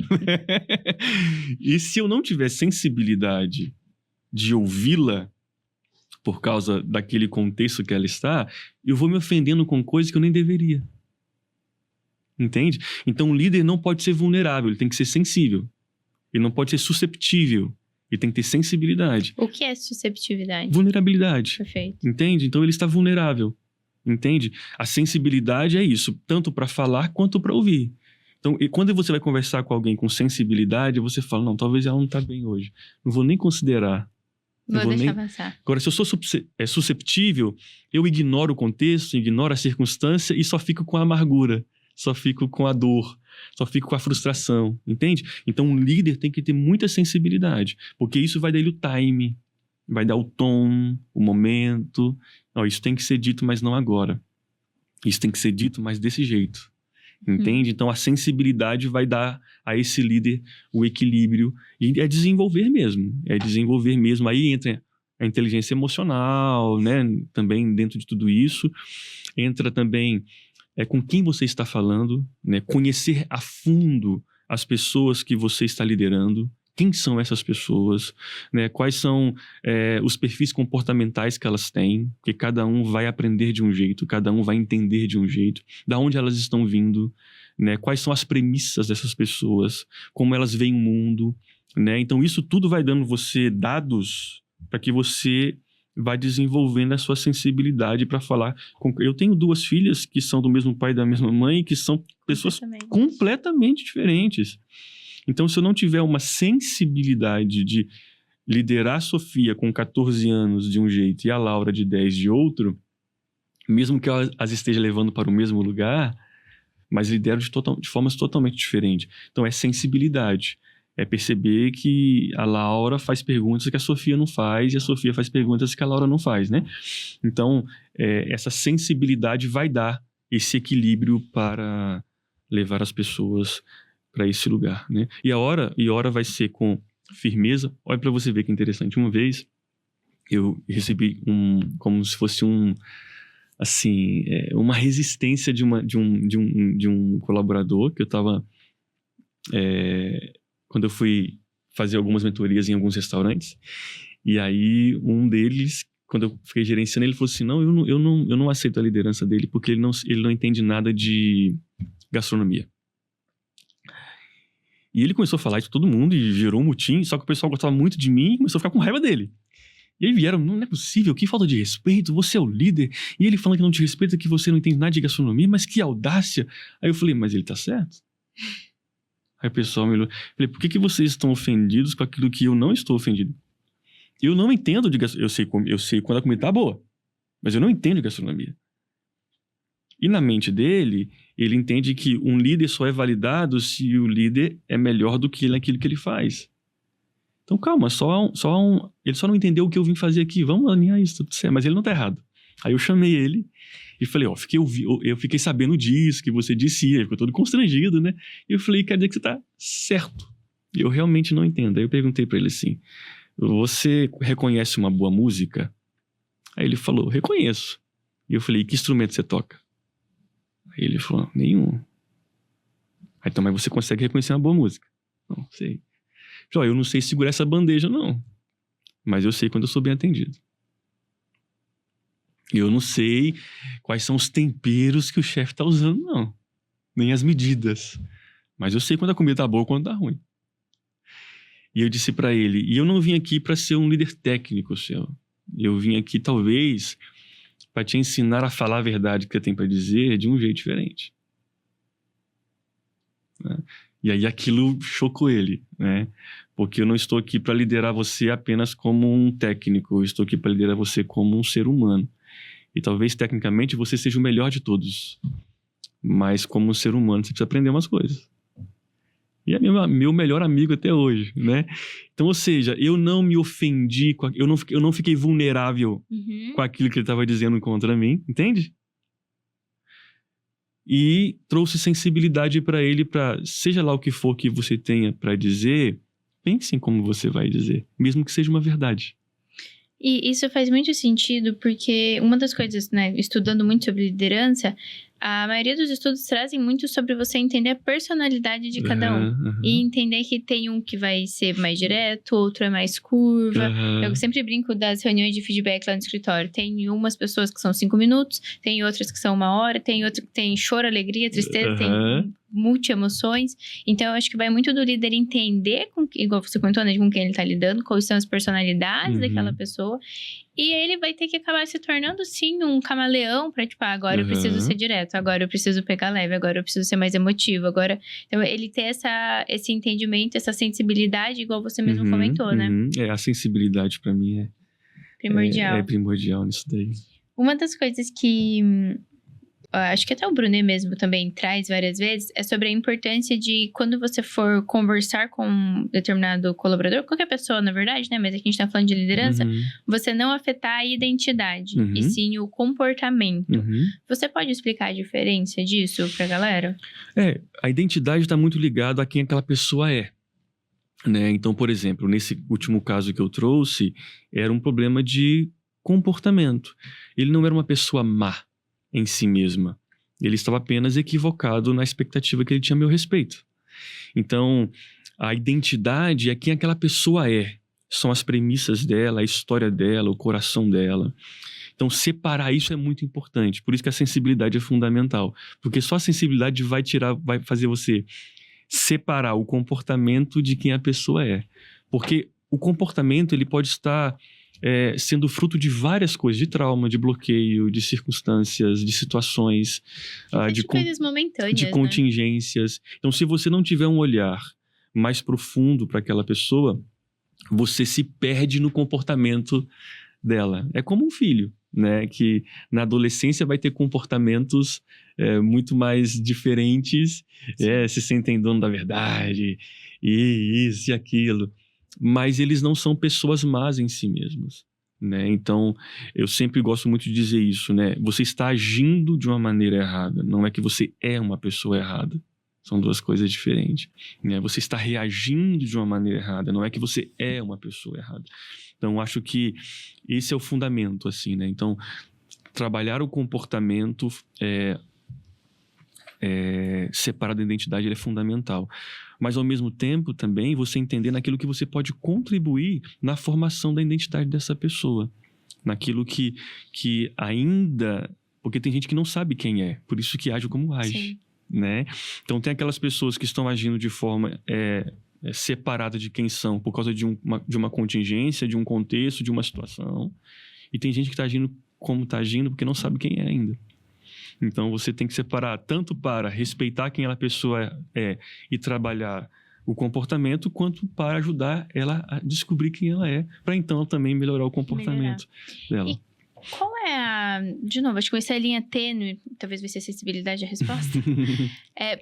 E se eu não tiver sensibilidade de ouvi-la, por causa daquele contexto que ela está, eu vou me ofendendo com coisas que eu nem deveria. Entende? Então o líder não pode ser vulnerável, ele tem que ser sensível. Ele não pode ser susceptível, ele tem que ter sensibilidade. O que é susceptividade? Vulnerabilidade. Perfeito. Entende? Então ele está vulnerável. Entende? A sensibilidade é isso, tanto para falar quanto para ouvir. Então, e quando você vai conversar com alguém com sensibilidade, você fala, não, talvez ela não está bem hoje. Não vou nem considerar. Vou deixar avançar. Agora, se eu sou susceptível, eu ignoro o contexto, ignoro a circunstância e só fico com a amargura, só fico com a dor, só fico com a frustração, entende? Então, um líder tem que ter muita sensibilidade, porque isso vai dar ele o time, vai dar o tom, o momento. Não, isso tem que ser dito, mas não agora. Isso tem que ser dito, mas desse jeito. Entende? Então, a sensibilidade vai dar a esse líder o equilíbrio. E é desenvolver mesmo. É desenvolver mesmo. Aí entra a inteligência emocional, né? Também dentro de tudo isso. Entra também com quem você está falando, né? Conhecer a fundo as pessoas que você está liderando. Quem são essas pessoas, né? Quais são os perfis comportamentais que elas têm, porque cada um vai aprender de um jeito, cada um vai entender de um jeito, da onde elas estão vindo, né? Quais são as premissas dessas pessoas, como elas veem o mundo, né? Então isso tudo vai dando você dados para que você vá desenvolvendo a sua sensibilidade para falar. Eu tenho 2 filhas que são do mesmo pai e da mesma mãe, que são pessoas completamente diferentes. Então, se eu não tiver uma sensibilidade de liderar a Sofia com 14 anos de um jeito e a Laura de 10 de outro, mesmo que eu as esteja levando para o mesmo lugar, mas lidero de formas totalmente diferentes. Então, é sensibilidade. É perceber que a Laura faz perguntas que a Sofia não faz e a Sofia faz perguntas que a Laura não faz, né? Então, essa sensibilidade vai dar esse equilíbrio para levar as pessoas para esse lugar, né? E a hora vai ser com firmeza. Olha para você ver que interessante. Uma vez eu recebi como se fosse uma resistência de um colaborador que eu estava quando eu fui fazer algumas mentorias em alguns restaurantes. E aí um deles, quando eu fiquei gerenciando, ele falou assim: não, eu não aceito a liderança dele porque ele não entende nada de gastronomia. E ele começou a falar isso pra todo mundo e gerou um mutim, só que o pessoal gostava muito de mim e começou a ficar com raiva dele. E aí vieram, não é possível, que falta de respeito, você é o líder. E ele falando que não te respeita, que você não entende nada de gastronomia, mas que audácia. Aí eu falei, mas ele tá certo? Aí o pessoal me olhou, falei, por que vocês estão ofendidos com aquilo que eu não estou ofendido? Eu não entendo de gastronomia, eu sei quando a comida tá boa, mas eu não entendo de gastronomia. E na mente dele, ele entende que um líder só é validado se o líder é melhor do que ele naquilo que ele faz. Então, calma, ele só não entendeu o que eu vim fazer aqui. Vamos alinhar isso, tudo certo. Mas ele não tá errado. Aí eu chamei ele e falei, eu fiquei sabendo disso, que você disse, ele ficou todo constrangido, né? E eu falei, quer dizer que você tá certo. Eu realmente não entendo. Aí eu perguntei pra ele assim, você reconhece uma boa música? Aí ele falou, reconheço. E eu falei, que instrumento você toca? Aí ele falou, nenhum. Aí então, mas você consegue reconhecer uma boa música? Não, sei. Eu não sei segurar essa bandeja, não. Mas eu sei quando eu sou bem atendido. Eu não sei quais são os temperos que o chefe tá usando, não. Nem as medidas. Mas eu sei quando a comida tá boa e quando tá ruim. E eu disse pra ele, e eu não vim aqui pra ser um líder técnico, seu. Eu vim aqui, talvez, para te ensinar a falar a verdade que você tem para dizer de um jeito diferente. Né? E aí aquilo chocou ele, né? Porque eu não estou aqui para liderar você apenas como um técnico, eu estou aqui para liderar você como um ser humano. E talvez tecnicamente você seja o melhor de todos, mas como um ser humano você precisa aprender umas coisas. E é meu melhor amigo até hoje, né? Então, ou seja, eu não me ofendi, eu não fiquei vulnerável com aquilo que ele estava dizendo contra mim, entende? E trouxe sensibilidade para ele, seja lá o que for que você tenha para dizer, pense em como você vai dizer, mesmo que seja uma verdade. E isso faz muito sentido porque uma das coisas, né, estudando muito sobre liderança, a maioria dos estudos trazem muito sobre você entender a personalidade de cada um. E entender que tem um que vai ser mais direto, outro é mais curva. Eu sempre brinco das reuniões de feedback lá no escritório. Tem umas pessoas que são 5 minutos, tem outras que são 1 hora, tem outras que tem choro, alegria, tristeza, tem multi-emoções. Então, eu acho que vai muito do líder entender, igual você comentou, né, com quem ele tá lidando, quais são as personalidades daquela pessoa. E ele vai ter que acabar se tornando, sim, um camaleão pra, tipo, agora eu preciso ser direto, agora eu preciso pegar leve, agora eu preciso ser mais emotivo, agora... Então, ele ter esse entendimento, essa sensibilidade, igual você mesmo comentou, né? A sensibilidade pra mim primordial. É primordial nisso daí. Uma das coisas que... acho que até o Brunet mesmo também traz várias vezes, é sobre a importância de quando você for conversar com um determinado colaborador, qualquer pessoa, na verdade, né? Mas aqui a gente tá falando de liderança, você não afetar a identidade, e sim o comportamento. Você pode explicar a diferença disso pra galera? A identidade tá muito ligada a quem aquela pessoa é. Né? Então, por exemplo, nesse último caso que eu trouxe, era um problema de comportamento. Ele não era uma pessoa má em si mesma. Ele estava apenas equivocado na expectativa que ele tinha a meu respeito. Então, a identidade é quem aquela pessoa é. São as premissas dela, a história dela, o coração dela. Então, separar isso é muito importante. Por isso que a sensibilidade é fundamental. Porque só a sensibilidade vai fazer você separar o comportamento de quem a pessoa é. Porque o comportamento, ele pode estar sendo fruto de várias coisas, de trauma, de bloqueio, de circunstâncias, de situações, de coisas momentâneas, de contingências. Né? Então, se você não tiver um olhar mais profundo para aquela pessoa, você se perde no comportamento dela. É como um filho, né? Que na adolescência vai ter comportamentos muito mais diferentes, se sentem dono da verdade, e isso e aquilo. Mas eles não são pessoas más em si mesmos, né? Então, eu sempre gosto muito de dizer isso, né? Você está agindo de uma maneira errada, não é que você é uma pessoa errada. São duas coisas diferentes, né? Você está reagindo de uma maneira errada, não é que você é uma pessoa errada. Então, acho que esse é o fundamento, assim, né? Então, trabalhar o comportamento separado da identidade, ele é fundamental. Mas, ao mesmo tempo, também, você entender naquilo que você pode contribuir na formação da identidade dessa pessoa. Naquilo que ainda... Porque tem gente que não sabe quem é, por isso que age como age. Sim. Né? Então, tem aquelas pessoas que estão agindo de forma separada de quem são, por causa de uma contingência, de um contexto, de uma situação. E tem gente que está agindo como está agindo porque não sabe quem é ainda. Então, você tem que separar tanto para respeitar quem a pessoa é e trabalhar o comportamento, quanto para ajudar ela a descobrir quem ela é, para então também melhorar o comportamento dela. E qual é a... De novo, acho que essa linha tênue, talvez vai ser acessibilidade a resposta.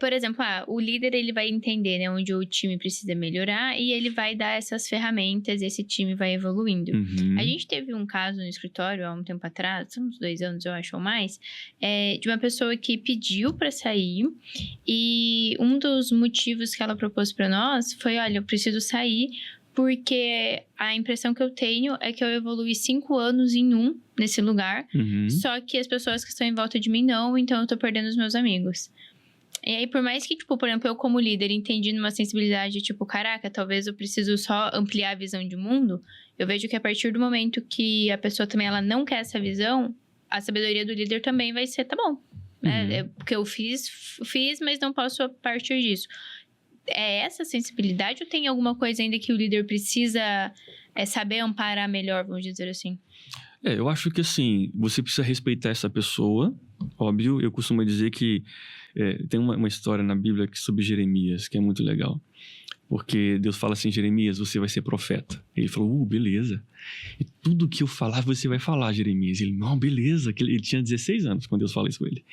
Por exemplo, o líder, ele vai entender, né, onde o time precisa melhorar e ele vai dar essas ferramentas e esse time vai evoluindo. A gente teve um caso no escritório há um tempo atrás, uns 2 anos, eu acho, ou mais, de uma pessoa que pediu para sair e um dos motivos que ela propôs para nós foi, olha, eu preciso sair porque a impressão que eu tenho é que eu evolui 5 anos em nesse lugar, só que as pessoas que estão em volta de mim não, então eu tô perdendo os meus amigos. E aí, por mais que, tipo, por exemplo, eu como líder entendi numa sensibilidade, tipo, caraca, talvez eu preciso só ampliar a visão de mundo, eu vejo que a partir do momento que a pessoa também, ela não quer essa visão, a sabedoria do líder também vai ser, tá bom, porque eu fiz, mas não posso a partir disso. É essa sensibilidade ou tem alguma coisa ainda que o líder precisa saber amparar melhor, vamos dizer assim? Eu acho que assim, você precisa respeitar essa pessoa, óbvio. Eu costumo dizer que tem uma história na Bíblia sobre Jeremias, que é muito legal. Porque Deus fala assim, Jeremias, você vai ser profeta. Ele falou, beleza. E tudo que eu falar, você vai falar, Jeremias. Ele, não, beleza. Ele tinha 16 anos quando Deus fala isso com ele.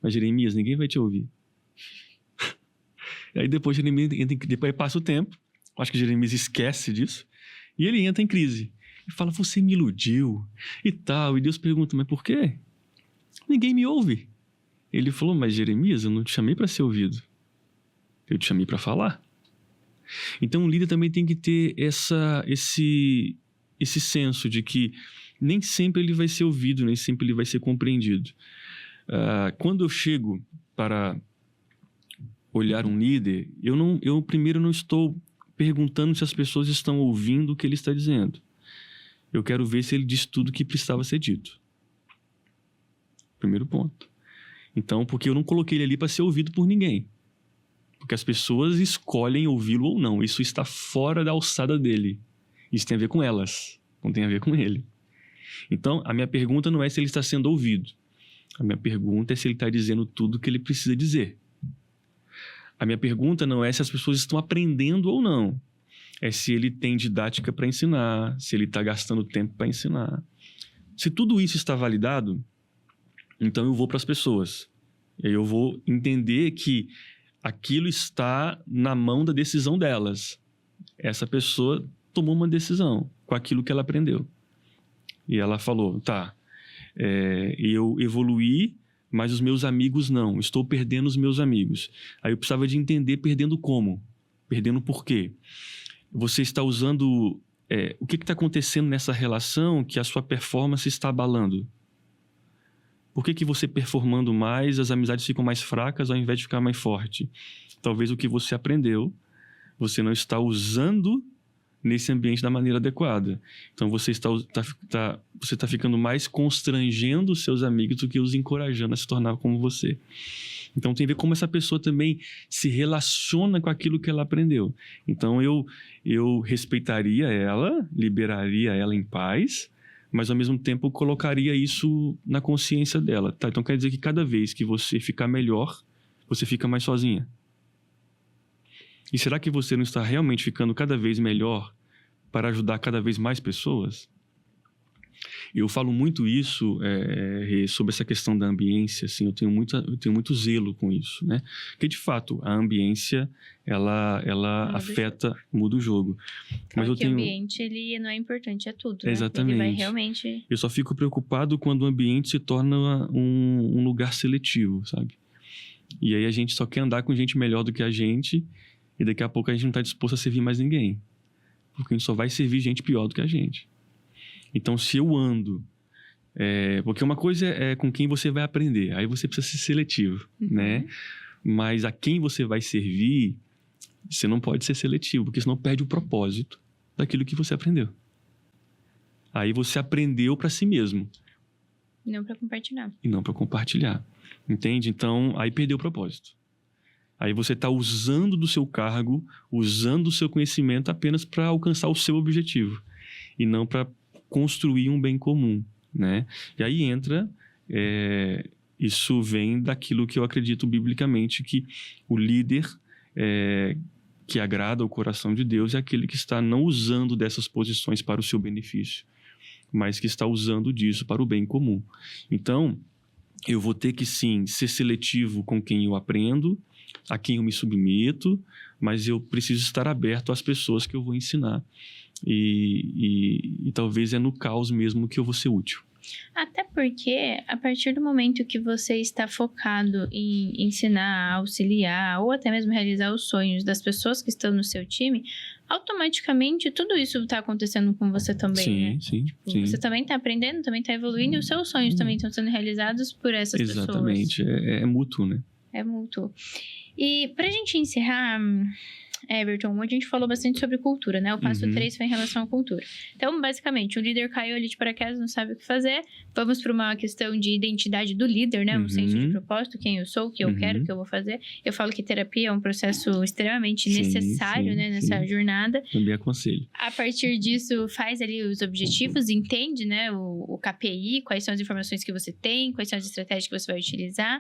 Mas Jeremias, ninguém vai te ouvir. Aí depois passa o tempo, acho que Jeremias esquece disso, e ele entra em crise. E fala, você me iludiu e tal. E Deus pergunta, mas por quê? Ninguém me ouve. Ele falou, mas Jeremias, eu não te chamei para ser ouvido. Eu te chamei para falar. Então o líder também tem que ter esse esse senso de que nem sempre ele vai ser ouvido, nem sempre ele vai ser compreendido. Quando eu chego para olhar um líder, eu primeiro não estou perguntando se as pessoas estão ouvindo o que ele está dizendo. Eu quero ver se ele diz tudo o que precisava ser dito. Primeiro ponto. Então, porque eu não coloquei ele ali para ser ouvido por ninguém. Porque as pessoas escolhem ouvi-lo ou não. Isso está fora da alçada dele. Isso tem a ver com elas, não tem a ver com ele. Então, a minha pergunta não é se ele está sendo ouvido. A minha pergunta é se ele está dizendo tudo o que ele precisa dizer. A minha pergunta não é se as pessoas estão aprendendo ou não. É se ele tem didática para ensinar, se ele está gastando tempo para ensinar. Se tudo isso está validado, então eu vou para as pessoas. E aí eu vou entender que aquilo está na mão da decisão delas. Essa pessoa tomou uma decisão com aquilo que ela aprendeu. E ela falou, tá, eu evoluí, mas os meus amigos não. Estou perdendo os meus amigos. Aí eu precisava de entender perdendo como. Perdendo por quê. Você está usando... o que está acontecendo nessa relação que a sua performance está abalando? Por que você performando mais, as amizades ficam mais fracas ao invés de ficar mais forte? Talvez o que você aprendeu, você não está usando nesse ambiente da maneira adequada. Então você está ficando mais constrangendo os seus amigos do que os encorajando a se tornar como você. Então tem a ver como essa pessoa também se relaciona com aquilo que ela aprendeu. Então eu respeitaria ela, liberaria ela em paz, mas ao mesmo tempo eu colocaria isso na consciência dela. Tá? Então quer dizer que cada vez que você ficar melhor, você fica mais sozinha. E será que você não está realmente ficando cada vez melhor para ajudar cada vez mais pessoas? Eu falo muito isso sobre essa questão da ambiência, assim, eu tenho muito zelo com isso, né? Porque, de fato, a ambiência, ela muda o jogo. Mas o ambiente, ele não é importante, é tudo, né? Exatamente. Ele vai realmente... Eu só fico preocupado quando o ambiente se torna um lugar seletivo, sabe? E aí a gente só quer andar com gente melhor do que a gente e daqui a pouco a gente não está disposto a servir mais ninguém. Porque a gente só vai servir gente pior do que a gente. Então, se eu ando... porque uma coisa é com quem você vai aprender. Aí você precisa ser seletivo, né? Mas a quem você vai servir, você não pode ser seletivo, porque senão perde o propósito daquilo que você aprendeu. Aí você aprendeu para si mesmo. E não para compartilhar. E não para compartilhar. Entende? Então, aí perdeu o propósito. Aí você está usando do seu cargo, usando do seu conhecimento apenas para alcançar o seu objetivo. E não para construir um bem comum, né? E aí entra... isso vem daquilo que eu acredito biblicamente, que o líder que agrada o coração de Deus é aquele que está não usando dessas posições para o seu benefício, mas que está usando disso para o bem comum. Então, eu vou ter que, sim, ser seletivo com quem eu aprendo, a quem eu me submeto, mas eu preciso estar aberto às pessoas que eu vou ensinar. E talvez é no caos mesmo que eu vou ser útil. Até porque, a partir do momento que você está focado em ensinar, auxiliar, ou até mesmo realizar os sonhos das pessoas que estão no seu time, automaticamente tudo isso está acontecendo com você também, né? Sim. Você também está aprendendo, também está evoluindo, e os seus sonhos também estão sendo realizados por essas pessoas. Exatamente, é mútuo, né? É mútuo. E pra gente encerrar... Everton, a gente falou bastante sobre cultura, né? O passo 3 foi em relação à cultura. Então, basicamente, o líder caiu ali de paraquedas, não sabe o que fazer. Vamos para uma questão de identidade do líder, né? Um senso de propósito, quem eu sou, o que eu quero, o que eu vou fazer. Eu falo que terapia é um processo extremamente necessário, né? Nessa jornada. Também aconselho. A partir disso, faz ali os objetivos, entende, né? O KPI, quais são as informações que você tem, quais são as estratégias que você vai utilizar.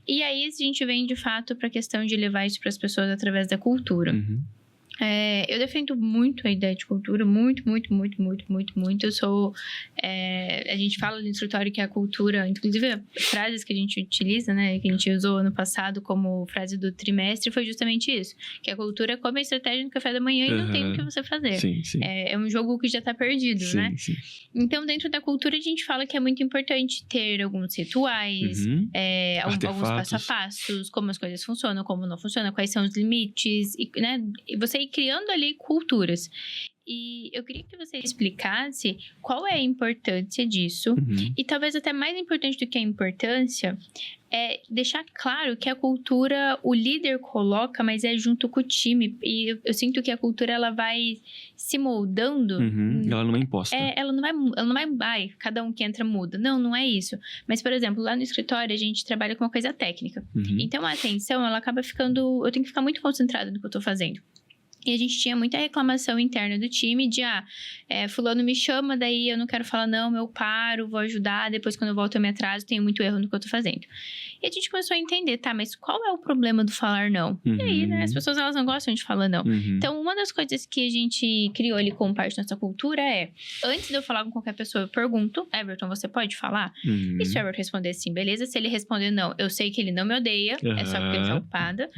E aí, a gente vem, de fato, para a questão de levar isso para as pessoas através da cultura. Eu defendo muito a ideia de cultura, muito. Eu sou... a gente fala no escritório que a cultura, inclusive frases que a gente utiliza, né, que a gente usou ano passado como frase do trimestre, foi justamente isso, que a cultura come a estratégia no café da manhã e não tem o que você fazer. Sim. É um jogo que já está perdido, né? Sim. Então, dentro da cultura, a gente fala que é muito importante ter alguns rituais, alguns passo a passos, como as coisas funcionam, como não funcionam, quais são os limites, né? E você ir criando ali culturas. E eu queria que você explicasse qual é a importância disso. Uhum. E talvez até mais importante do que a importância é deixar claro que a cultura o líder coloca, mas é junto com o time. E eu sinto que a cultura ela vai se moldando. Uhum. Ela não é imposta. Ela não vai, ai, cada um que entra muda. Não é isso. Mas, por exemplo, lá no escritório a gente trabalha com uma coisa técnica. Uhum. Então a atenção, ela acaba ficando. Eu tenho que ficar muito concentrada no que eu tô fazendo. E a gente tinha muita reclamação interna do time de, fulano me chama, daí eu não quero falar não, eu paro, vou ajudar, depois quando eu volto eu me atraso, tenho muito erro no que eu tô fazendo. E a gente começou a entender, tá, mas qual é o problema do falar não? Uhum. E aí, né, as pessoas elas não gostam de falar não. Uhum. Então, uma das coisas que a gente criou ali como parte da nossa cultura é, antes de eu falar com qualquer pessoa, eu pergunto, Everton, você pode falar? Uhum. E se o Everton responder sim, beleza? Se ele responder não, eu sei que ele não me odeia, é só porque ele tá ocupada.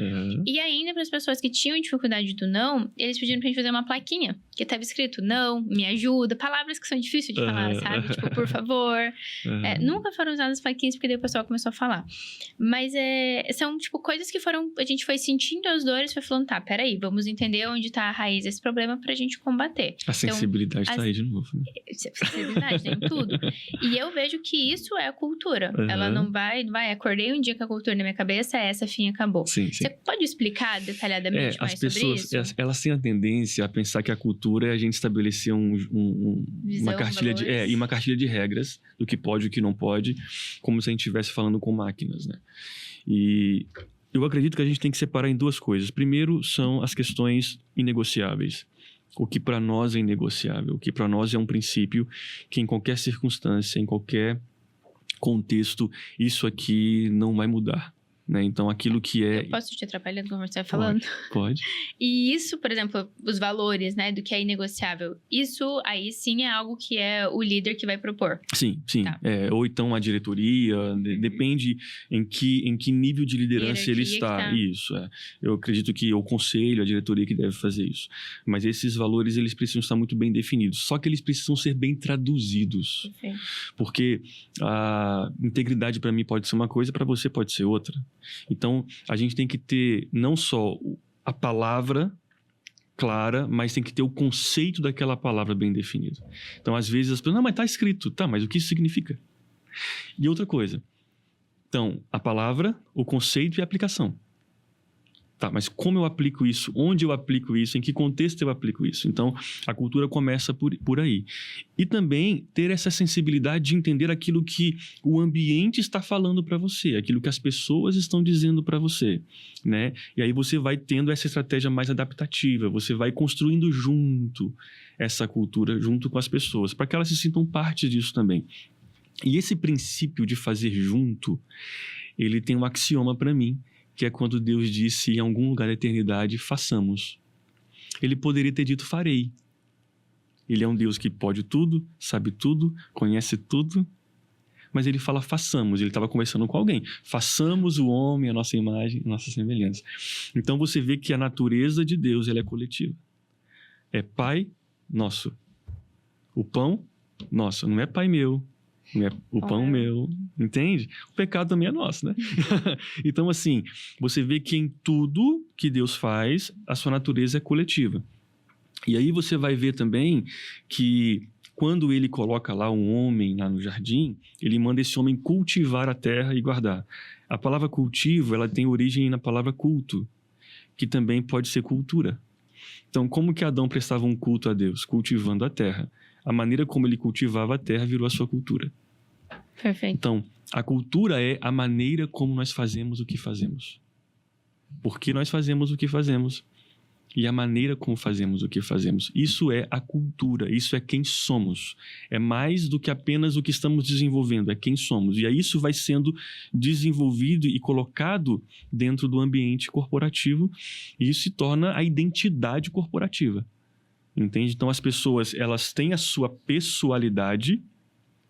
E ainda para as pessoas que tinham dificuldade do não, eles pediram pra gente fazer uma plaquinha, que tava escrito não, me ajuda, palavras que são difíceis de falar, sabe? Tipo, por favor. Nunca foram usadas plaquinhas, porque daí o pessoal começou a falar. Mas são, tipo, coisas que a gente foi sentindo as dores, foi falando, tá, peraí, vamos entender onde tá a raiz desse problema pra gente combater. A sensibilidade tá aí de novo, né? Sensibilidade, tem tudo. E eu vejo que isso é a cultura. Ela não vai, acordei um dia com a cultura na minha cabeça, essa, fim, acabou. Sim. Você pode explicar detalhadamente mais sobre isso? As pessoas, elas têm a tendência a pensar que a cultura é a gente estabelecer uma cartilha uma cartilha de regras do que pode e o que não pode, como se a gente estivesse falando com máquinas, né? E eu acredito que a gente tem que separar em duas coisas. Primeiro são as questões inegociáveis. O que para nós é inegociável, o que para nós é um princípio que em qualquer circunstância, em qualquer contexto, isso aqui não vai mudar. Né? Então, aquilo que é... Eu posso te atrapalhando como você está falando? Pode. E isso, por exemplo, os valores, né, do que é inegociável, isso aí sim é algo que é o líder que vai propor. Sim. Tá. Ou então a diretoria, depende em que nível de liderança ele está. Isso, Eu acredito que o conselho, a diretoria que deve fazer isso. Mas esses valores, eles precisam estar muito bem definidos. Só que eles precisam ser bem traduzidos. Perfeito. Porque a integridade para mim pode ser uma coisa, para você pode ser outra. Então, a gente tem que ter não só a palavra clara, mas tem que ter o conceito daquela palavra bem definido. Então, às vezes, as pessoas, não, mas está escrito. Tá, mas o que isso significa? E outra coisa. Então, a palavra, o conceito e a aplicação. Tá, mas como eu aplico isso? Onde eu aplico isso? Em que contexto eu aplico isso? Então, a cultura começa por aí. E também ter essa sensibilidade de entender aquilo que o ambiente está falando para você, aquilo que as pessoas estão dizendo para você, né? E aí você vai tendo essa estratégia mais adaptativa, você vai construindo junto essa cultura, junto com as pessoas, para que elas se sintam parte disso também. E esse princípio de fazer junto, ele tem um axioma para mim, que é quando Deus disse em algum lugar da eternidade, façamos. Ele poderia ter dito, farei. Ele é um Deus que pode tudo, sabe tudo, conhece tudo, mas ele fala, façamos. Ele estava conversando com alguém. Façamos o homem, a nossa imagem, a nossa semelhança. Então você vê que a natureza de Deus ela é coletiva. É Pai nosso. O pão nosso, não é Pai meu. O pão meu, entende? O pecado também é nosso, né? Então, assim, você vê que em tudo que Deus faz, a sua natureza é coletiva. E aí você vai ver também que quando ele coloca lá um homem lá no jardim, ele manda esse homem cultivar a terra e guardar. A palavra cultivo, ela tem origem na palavra culto, que também pode ser cultura. Então, como que Adão prestava um culto a Deus? Cultivando a terra. A maneira como ele cultivava a terra virou a sua cultura. Perfeito. Então, a cultura é a maneira como nós fazemos o que fazemos. Por que nós fazemos o que fazemos? E a maneira como fazemos o que fazemos. Isso é a cultura, isso é quem somos. É mais do que apenas o que estamos desenvolvendo, é quem somos. E aí isso vai sendo desenvolvido e colocado dentro do ambiente corporativo e isso se torna a identidade corporativa. Entende? Então as pessoas, elas têm a sua pessoalidade,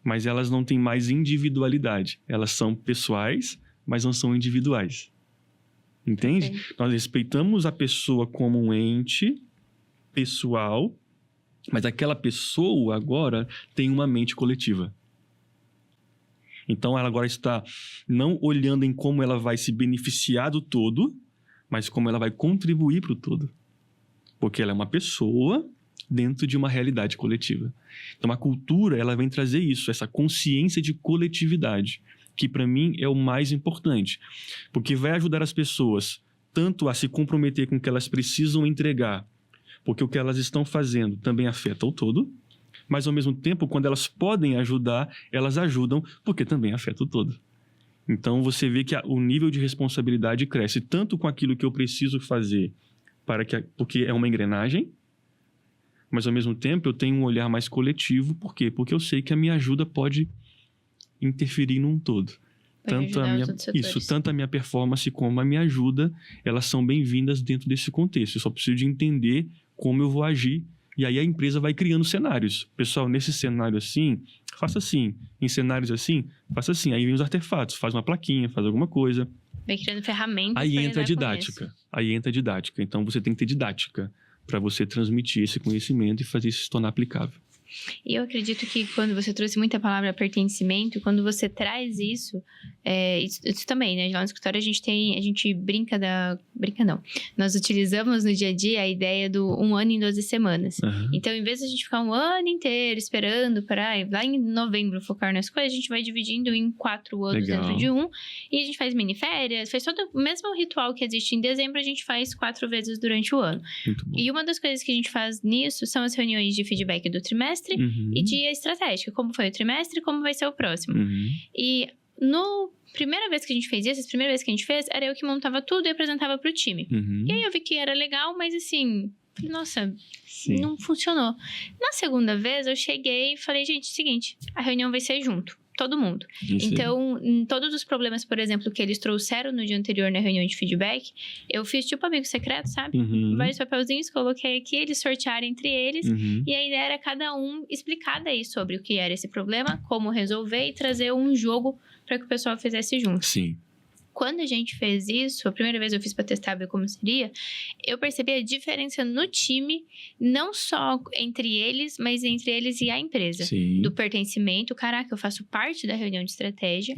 mas elas não têm mais individualidade. Elas são pessoais, mas não são individuais. Entende? Perfeito. Nós respeitamos a pessoa como um ente pessoal, mas aquela pessoa agora tem uma mente coletiva. Então ela agora está não olhando em como ela vai se beneficiar do todo, mas como ela vai contribuir para o todo. Porque ela é uma pessoa dentro de uma realidade coletiva. Então, a cultura, ela vem trazer isso, essa consciência de coletividade, que para mim é o mais importante, porque vai ajudar as pessoas tanto a se comprometer com o que elas precisam entregar, porque o que elas estão fazendo também afeta o todo, mas ao mesmo tempo, quando elas podem ajudar, elas ajudam porque também afeta o todo. Então, você vê que o nível de responsabilidade cresce tanto com aquilo que eu preciso fazer, porque é uma engrenagem, mas ao mesmo tempo eu tenho um olhar mais coletivo. Por quê? Porque eu sei que a minha ajuda pode interferir num todo. Tanto a minha performance como a minha ajuda, elas são bem-vindas dentro desse contexto. Eu só preciso de entender como eu vou agir. E aí a empresa vai criando cenários. Pessoal, nesse cenário assim, faça assim. Em cenários assim, faça assim. Aí vem os artefatos, faz uma plaquinha, faz alguma coisa. Vai criando ferramentas. Aí entra a didática. Então você tem que ter didática para você transmitir esse conhecimento e fazer isso se tornar aplicável. E eu acredito que quando você trouxe muita palavra pertencimento, quando você traz isso também, né? Lá no escritório a gente brinca não. Nós utilizamos no dia a dia a ideia do 1 ano em 12 semanas. Uhum. Então, em vez de a gente ficar um ano inteiro esperando para lá em novembro focar nas coisas, a gente vai dividindo em 4 anos dentro de um. E a gente faz mini-férias, faz todo o mesmo ritual que existe em dezembro, a gente faz 4 vezes durante o ano. Muito bom. E uma das coisas que a gente faz nisso são as reuniões de feedback do trimestre e de estratégica. Como foi o trimestre e como vai ser o próximo. E primeira vez que a gente fez isso, a primeira vez que a gente fez, era eu que montava tudo e apresentava pro time. E aí eu vi que era legal, mas assim, nossa, não funcionou. Na segunda vez, eu cheguei e falei, gente, seguinte, a reunião vai ser junto. Todo mundo. Então, em todos os problemas, por exemplo, que eles trouxeram no dia anterior na reunião de feedback, eu fiz tipo amigo secreto, sabe? Vários papelzinhos, coloquei aqui, eles sortearam entre eles. E a ideia era cada um explicar daí sobre o que era esse problema, como resolver e trazer um jogo para que o pessoal fizesse junto. Sim. Quando a gente fez isso, a primeira vez eu fiz para testar ver como seria, eu percebi a diferença no time, não só entre eles, mas entre eles e a empresa. Sim. Do pertencimento, caraca, eu faço parte da reunião de estratégia,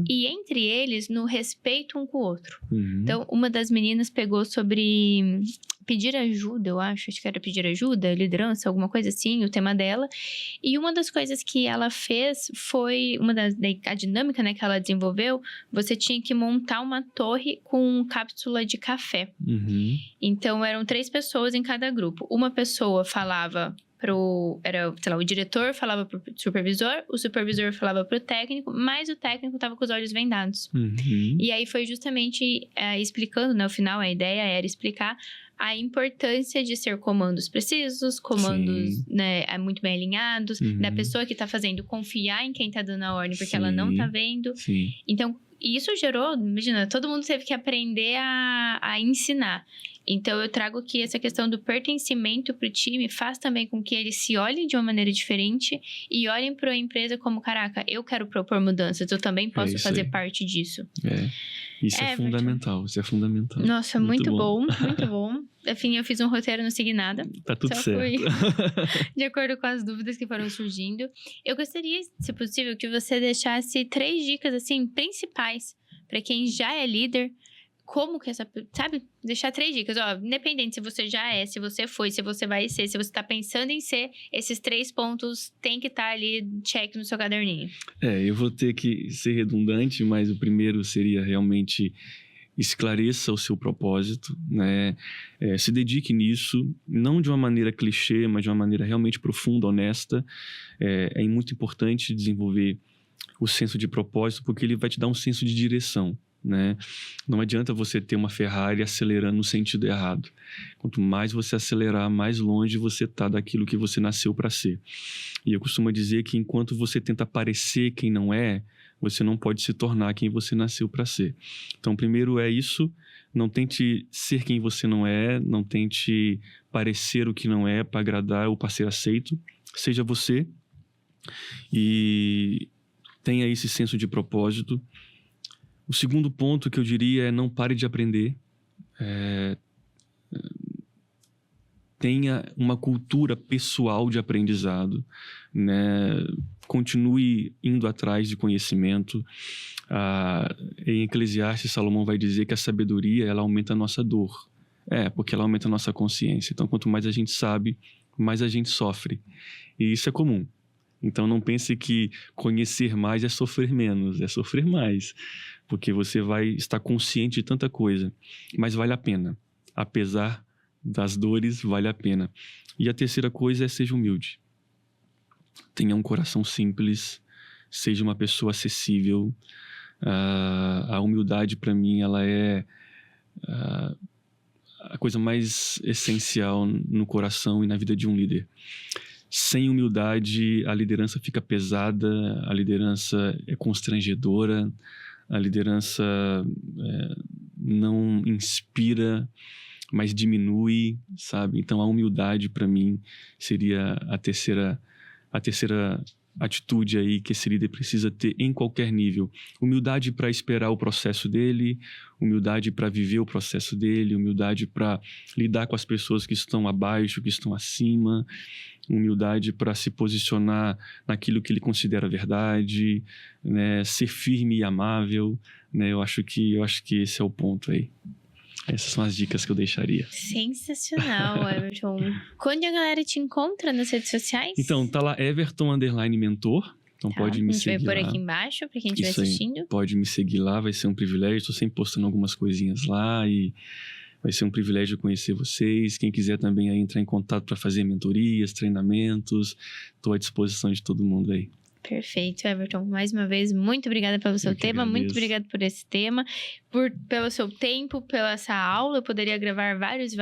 e entre eles, no respeito um com o outro. Então, uma das meninas pegou sobre pedir ajuda, eu acho que era pedir ajuda, liderança, alguma coisa assim, o tema dela. E uma das coisas que ela fez foi, a dinâmica, né, que ela desenvolveu, você tinha que montar uma torre com cápsula de café. Então, eram 3 pessoas em cada grupo. Uma pessoa falava o diretor falava pro supervisor, o supervisor falava pro técnico, mas o técnico tava com os olhos vendados. E aí foi justamente explicando, no final a ideia era explicar a importância de ser comandos precisos, comandos, né, muito bem alinhados, da pessoa que tá fazendo confiar em quem tá dando a ordem, porque ela não tá vendo. Então, isso gerou, imagina, todo mundo teve que aprender a ensinar. Então, eu trago aqui essa questão do pertencimento pro time faz também com que eles se olhem de uma maneira diferente e olhem para a empresa como, caraca, eu quero propor mudanças, eu também posso fazer parte disso. Isso é fundamental, isso é fundamental. Nossa, muito bom, muito bom. Enfim, eu fiz um roteiro, não segui nada. Tá tudo certo. De acordo com as dúvidas que foram surgindo. Eu gostaria, se possível, que você deixasse 3 dicas, assim, principais para quem já é líder. Como que sabe? Deixar 3 dicas. Ó, independente se você já é, se você foi, se você vai ser, se você tá pensando em ser, esses 3 pontos tem que estar ali, check no seu caderninho. Eu vou ter que ser redundante, mas o primeiro seria realmente esclareça o seu propósito, né? Se dedique nisso, não de uma maneira clichê, mas de uma maneira realmente profunda, honesta. É muito importante desenvolver o senso de propósito, porque ele vai te dar um senso de direção. Né? Não adianta você ter uma Ferrari acelerando no sentido errado. Quanto mais você acelerar, mais longe você está daquilo que você nasceu para ser. E eu costumo dizer que enquanto você tenta parecer quem não é, você não pode se tornar quem você nasceu para ser. Então, primeiro é isso. Não tente ser quem você não é, não tente parecer o que não é para agradar ou para ser aceito. Seja você e tenha esse senso de propósito. O segundo ponto que eu diria é não pare de aprender. Tenha uma cultura pessoal de aprendizado, né? Continue indo atrás de conhecimento. Em Eclesiastes, Salomão vai dizer que a sabedoria ela aumenta a nossa dor. Porque ela aumenta a nossa consciência. Então, quanto mais a gente sabe, mais a gente sofre. E isso é comum. Então não pense que conhecer mais é sofrer menos, é sofrer mais. Porque você vai estar consciente de tanta coisa. Mas vale a pena. Apesar das dores, vale a pena. E a terceira coisa é seja humilde. Tenha um coração simples, seja uma pessoa acessível. A humildade, para mim, ela é a coisa mais essencial no coração e na vida de um líder. Sem humildade, a liderança fica pesada, a liderança é constrangedora, a liderança não inspira, mas diminui, sabe? Então, a humildade, para mim, seria a terceira atitude aí que esse líder precisa ter em qualquer nível. Humildade para esperar o processo dele, humildade para viver o processo dele, humildade para lidar com as pessoas que estão abaixo, que estão acima, humildade para se posicionar naquilo que ele considera verdade, né? Ser firme e amável, né? Eu acho que esse é o ponto aí. Essas são as dicas que eu deixaria. Sensacional, Everton. Quando a galera te encontra nas redes sociais? Então, tá lá Everton_mentor. Então pode me seguir lá. A gente vai pôr aqui embaixo para quem estiver assistindo. Pode me seguir lá, vai ser um privilégio. Estou sempre postando algumas coisinhas lá e vai ser um privilégio conhecer vocês. Quem quiser também aí entrar em contato para fazer mentorias, treinamentos, estou à disposição de todo mundo aí. Perfeito, Everton. Mais uma vez, muito obrigada pelo seu tema, muito obrigada por esse tema, pelo seu tempo, pela essa aula. Eu poderia gravar vários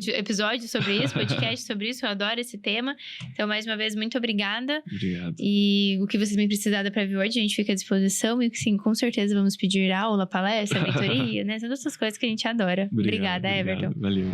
episódios sobre isso, podcast sobre isso, eu adoro esse tema. Então, mais uma vez, muito obrigada. Obrigado. E o que vocês me precisar da PrevWord, a gente fica à disposição e sim, com certeza vamos pedir aula, palestra, mentoria, né? Todas essas coisas que a gente adora. Obrigada, Everton. Valeu.